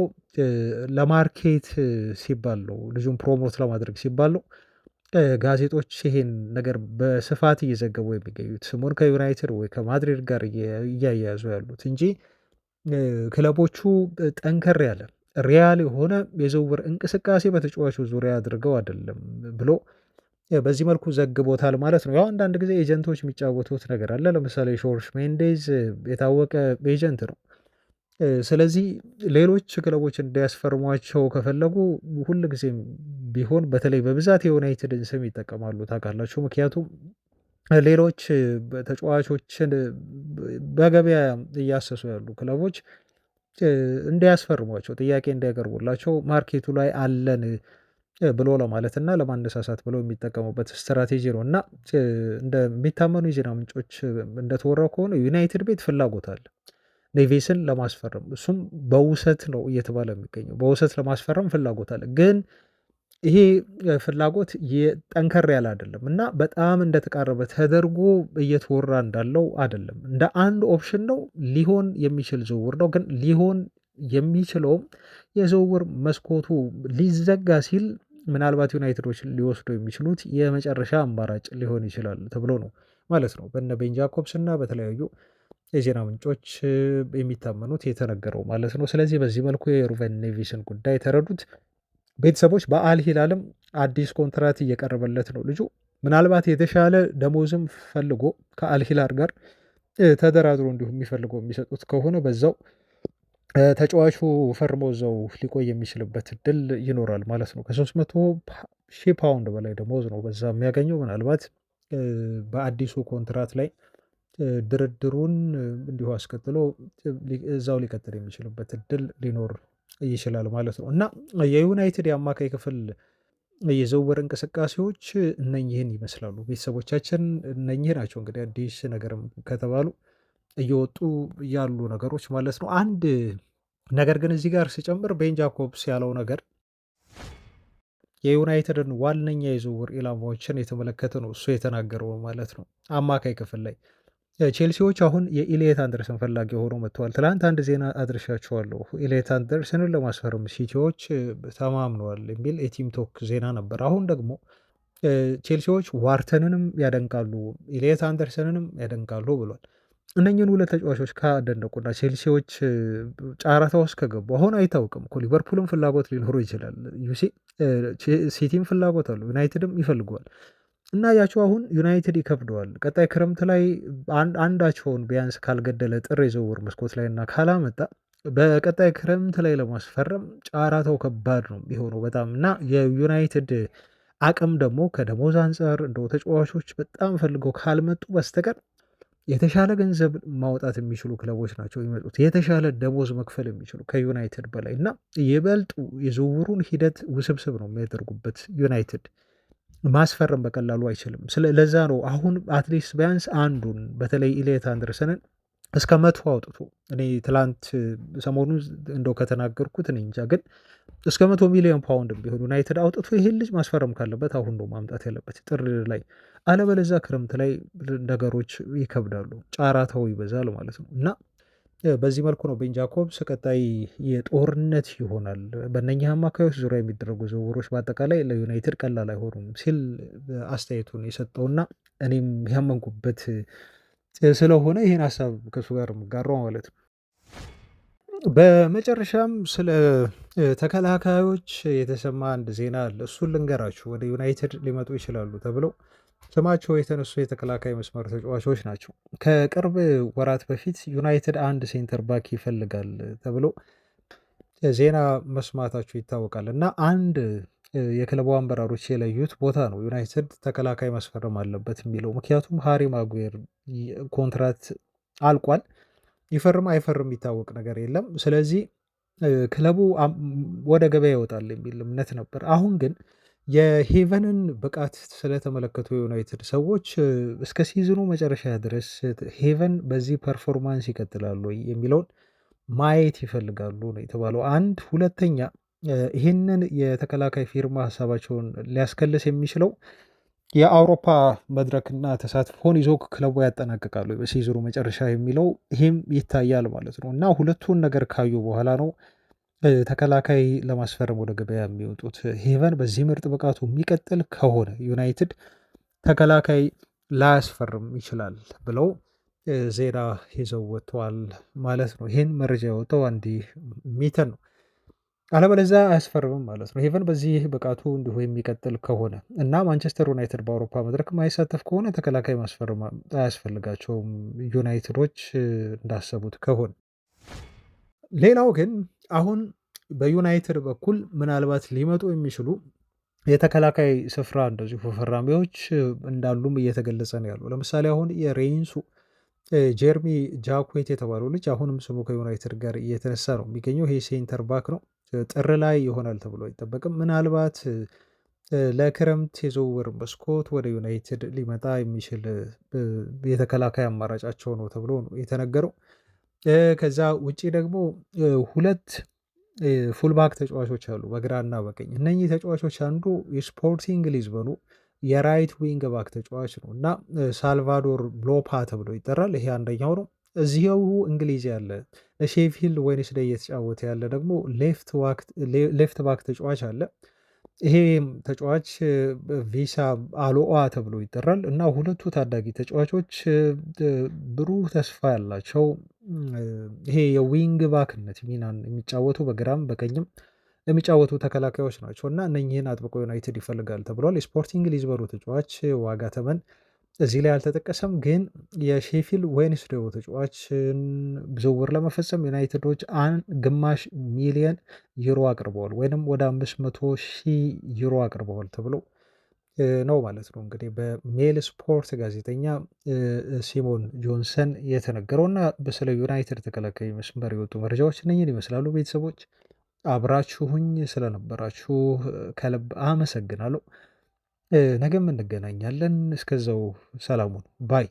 ለማርኬት ሲባል ነው፣ ልጁን ፕሮሞት ለማድረግ ሲባል ነው ጋዜጦች ይሄን ነገር በስፋት እየዘገቡ የሚገኙት ስሙን ከዩናይትድ ወይ ከማድሪድ ጋር እያያያዙ ያሉት እንጂ ክለቦቹ ጠንከር ያለ ሪያል የሆነ የዝውውር እንቅስቃሴ በተጫዋቹ ዙሪያ አድርገው አይደለም ብሎ በዚህ መልኩ ዘግቦታል ማለት ነው። ያው አንዳንድ ጊዜ ኤጀንቶች የሚጫወቱት ነገር አለ። ለምሳሌ ሾርሽ ሜንዴዝ የታወቀ ኤጀንት ነው። ስለዚህ ሌሎች ክለቦች እንዲያስፈርሟቸው ከፈለጉ ሁል ጊዜም ቢሆን በተለይ በብዛት የዩናይትድን ስም ይጠቀማሉ ታውቃላችሁ። ምክንያቱም ሌሎች ተጫዋቾችን በገበያ እያሰሱ ያሉ ክለቦች እንዲያስፈርሟቸው ጥያቄ እንዲያቀርቡላቸው ማርኬቱ ላይ አለን ብሎ ለማለት እና ለማነሳሳት ብለው የሚጠቀሙበት ስትራቴጂ ነው እና እንደሚታመኑ የዜና ምንጮች እንደተወራው ከሆነ ዩናይትድ ቤት ፍላጎት አለ ኔቬስን ለማስፈረም። እሱም በውሰት ነው እየተባለ የሚገኘው። በውሰት ለማስፈረም ፍላጎት አለ፣ ግን ይሄ ፍላጎት ጠንከር ያለ አይደለም እና በጣም እንደተቃረበ ተደርጎ እየተወራ እንዳለው አይደለም። እንደ አንድ ኦፕሽን ነው፣ ሊሆን የሚችል ዝውውር ነው። ግን ሊሆን የሚችለውም የዝውውር መስኮቱ ሊዘጋ ሲል ምናልባት ዩናይትዶች ሊወስዱ የሚችሉት የመጨረሻ አማራጭ ሊሆን ይችላል ተብሎ ነው ማለት ነው በነ ቤን ጃኮብስ እና በተለያዩ የዜና ምንጮች የሚታመኑት የተነገረው ማለት ነው። ስለዚህ በዚህ መልኩ የሩቨን ኔቬስን ጉዳይ ተረዱት። ቤተሰቦች በአልሂላልም አዲስ ኮንትራት እየቀረበለት ነው ልጁ። ምናልባት የተሻለ ደሞዝም ፈልጎ ከአልሂላል ጋር ተደራድሮ እንዲሁ የሚፈልገው የሚሰጡት ከሆነ በዛው ተጫዋቹ ፈርሞ እዛው ሊቆይ የሚችልበት እድል ይኖራል ማለት ነው። ከ300,000 ፓውንድ በላይ ደሞዝ ነው በዛ የሚያገኘው። ምናልባት በአዲሱ ኮንትራት ላይ ድርድሩን እንዲሁ አስከትሎ እዛው ሊቀጥል የሚችልበት እድል ሊኖር ይችላል ማለት ነው እና የዩናይትድ የአማካይ ክፍል የዝውውር እንቅስቃሴዎች እነኝህን ይመስላሉ። ቤተሰቦቻችን እነኝህ ናቸው እንግዲህ አዲስ ነገርም ከተባሉ እየወጡ ያሉ ነገሮች ማለት ነው። አንድ ነገር ግን እዚህ ጋር ሲጨምር ቤን ጃኮብስ ያለው ነገር የዩናይትድን ዋነኛ የዝውውር ኢላማዎችን የተመለከተ ነው እሱ የተናገረው ማለት ነው። አማካይ ክፍል ላይ ቼልሲዎች አሁን የኢሊየት አንደርሰን ፈላጊ ሆነው መጥተዋል። ትላንት አንድ ዜና አድርሻቸዋለሁ። ኢሊየት አንደርሰንን ለማስፈረም ሲቲዎች ተማምነዋል የሚል የቲም ቶክ ዜና ነበር። አሁን ደግሞ ቼልሲዎች ዋርተንንም ያደንቃሉ ኢሊየት አንደርሰንንም ያደንቃሉ ብሏል። እነኝህን ሁለት ተጫዋቾች ካደነቁና ቼልሲዎች ጨረታ ውስጥ ከገቡ አሁን አይታወቅም እኮ ሊቨርፑልም ፍላጎት ሊኖሩ ይችላል። ሲቲም ፍላጎት አሉ፣ ዩናይትድም ይፈልገዋል እና ያቸው አሁን ዩናይትድ ይከብደዋል። ቀጣይ ክረምት ላይ አንዳቸውን ቢያንስ ካልገደለ ጥር የዝውውር መስኮት ላይ እና ካላመጣ በቀጣይ ክረምት ላይ ለማስፈረም ጨረታው ከባድ ነው የሚሆነው በጣም እና የዩናይትድ አቅም ደግሞ ከደሞዝ አንጻር እንደው ተጫዋቾች በጣም ፈልገው ካልመጡ በስተቀር የተሻለ ገንዘብ ማውጣት የሚችሉ ክለቦች ናቸው የሚመጡት፣ የተሻለ ደሞዝ መክፈል የሚችሉ ከዩናይትድ በላይ እና ይበልጡ የዝውውሩን ሂደት ውስብስብ ነው የሚያደርጉበት። ዩናይትድ ማስፈረም በቀላሉ አይችልም። ለዛ ነው አሁን አትሊስት ቢያንስ አንዱን በተለይ ኢሊየት አንደርሰንን እስከ 100 አውጥቶ እኔ ትላንት ሰሞኑን እንደው ከተናገርኩት እኔ እንጃ፣ ግን እስከ 100 ሚሊዮን ፓውንድ ቢሆን ዩናይትድ አውጥቶ ይሄን ልጅ ማስፈረም ካለበት አሁን ነው ማምጣት ያለበት ጥር ላይ። አለበለዚያ ክረምት ላይ ነገሮች ይከብዳሉ፣ ጫራታው ይበዛል ማለት ነው። እና በዚህ መልኩ ነው ቤን ጃኮብስ ቀጣይ የጦርነት ይሆናል በእነኚህ አማካዮች ዙሪያ የሚደረጉ ዝውውሮች በአጠቃላይ ለዩናይትድ ቀላል አይሆኑም ሲል አስተያየቱን የሰጠውና እኔም ያመንኩበት ስለሆነ ይህን ሀሳብ ከእሱ ጋር የምጋራው ማለት ነው። በመጨረሻም ስለ ተከላካዮች የተሰማ አንድ ዜና አለ። እሱን ልንገራችሁ። ወደ ዩናይትድ ሊመጡ ይችላሉ ተብለው ስማቸው የተነሱ የተከላካይ መስመር ተጫዋቾች ናቸው። ከቅርብ ወራት በፊት ዩናይትድ አንድ ሴንተር ባክ ይፈልጋል ተብሎ ዜና መስማታቸው ይታወቃል እና አንድ የክለቡ አመራሮች የለዩት ቦታ ነው ዩናይትድ ተከላካይ ማስፈረም አለበት የሚለው። ምክንያቱም ሃሪ ማጉዌር ኮንትራት አልቋል። ይፈርም አይፈርም የሚታወቅ ነገር የለም። ስለዚህ ክለቡ ወደ ገበያ ይወጣል የሚል እምነት ነበር። አሁን ግን የሄቨንን ብቃት ስለተመለከቱ የዩናይትድ ሰዎች እስከ ሲዝኑ መጨረሻ ድረስ ሄቨን በዚህ ፐርፎርማንስ ይቀጥላሉ የሚለውን ማየት ይፈልጋሉ ነው የተባለው። አንድ ሁለተኛ ይህንን የተከላካይ ፊርማ ሀሳባቸውን ሊያስከልስ የሚችለው የአውሮፓ መድረክና ተሳትፎን ይዞ ክለቡ ያጠናቅቃሉ በሲዝኑ መጨረሻ የሚለው ይህም ይታያል ማለት ነው። እና ሁለቱን ነገር ካዩ በኋላ ነው ተከላካይ ለማስፈረም ወደ ገበያ የሚወጡት። ሄቨን በዚህ ምርጥ ብቃቱ የሚቀጥል ከሆነ ዩናይትድ ተከላካይ ላያስፈርም ይችላል ብለው ዜና ይዘው ወጥተዋል ማለት ነው። ይህን መረጃ ያወጣው አንዲ ሚተን ነው። አለበለዚያ አያስፈርምም ማለት ነው። ሄቨን በዚህ ብቃቱ እንዲሁ የሚቀጥል ከሆነ እና ማንቸስተር ዩናይትድ በአውሮፓ መድረክ ማይሳተፍ ከሆነ ተከላካይ ማስፈረም አያስፈልጋቸውም ዩናይትዶች እንዳሰቡት ከሆነ። ሌላው ግን አሁን በዩናይትድ በኩል ምናልባት ሊመጡ የሚችሉ የተከላካይ ስፍራ እንደዚሁ ፈራሚዎች እንዳሉም እየተገለጸ ነው ያለው። ለምሳሌ አሁን የሬንሱ ጀርሚ ጃኩዌት የተባለው ልጅ አሁንም ስሙ ከዩናይትድ ጋር እየተነሳ ነው የሚገኘው። ይሄ ሴንተር ባክ ነው። ጥር ላይ ይሆናል ተብሎ አይጠበቅም። ምናልባት ለክረምት የዝውውር መስኮት ወደ ዩናይትድ ሊመጣ የሚችል የተከላካይ አማራጫቸው ነው ተብሎ ነው የተነገረው። ከዛ ውጪ ደግሞ ሁለት ፉልባክ ተጫዋቾች አሉ በግራና በቀኝ። እነኚህ ተጫዋቾች አንዱ የስፖርቲንግ ሊዝበኑ የራይት ዊንግ ባክ ተጫዋች ነው እና ሳልቫዶር ብሎፓ ተብሎ ይጠራል። ይሄ አንደኛው ነው። እዚው እንግሊዝ ያለ ለሼፊልድ ዌድነስዴይ እየተጫወተ ያለ ደግሞ ሌፍት ባክ ተጫዋች አለ። ይሄ ተጫዋች ቪሳ አሎአ ተብሎ ይጠራል እና ሁለቱ ታዳጊ ተጫዋቾች ብሩህ ተስፋ ያላቸው ይሄ የዊንግ ባክነት ሚናን የሚጫወቱ በግራም በቀኝም የሚጫወቱ ተከላካዮች ናቸው እና እነኚህን አጥብቆ ዩናይትድ ይፈልጋል ተብሏል። የስፖርቲንግ ሊዝበኑ ተጫዋች ዋጋ ተመን እዚህ ላይ አልተጠቀሰም፣ ግን የሼፊልድ ዌድነስዴይ ተጫዋችን ዝውውር ለመፈጸም ዩናይትዶች ግማሽ ሚሊየን ዩሮ አቅርበዋል ወይም ወደ 500,000 ዩሮ አቅርበዋል ተብሎ ነው ማለት ነው። እንግዲህ በሜል ስፖርት ጋዜጠኛ ሲሞን ጆንሰን የተነገረው እና ስለ ዩናይትድ ተከላካይ መስመር የወጡ መረጃዎች እነኝን ይመስላሉ። ቤተሰቦች አብራችሁኝ ስለነበራችሁ ከልብ አመሰግናለሁ። ነገም እንገናኛለን። እስከዛው ሰላሙን ባይ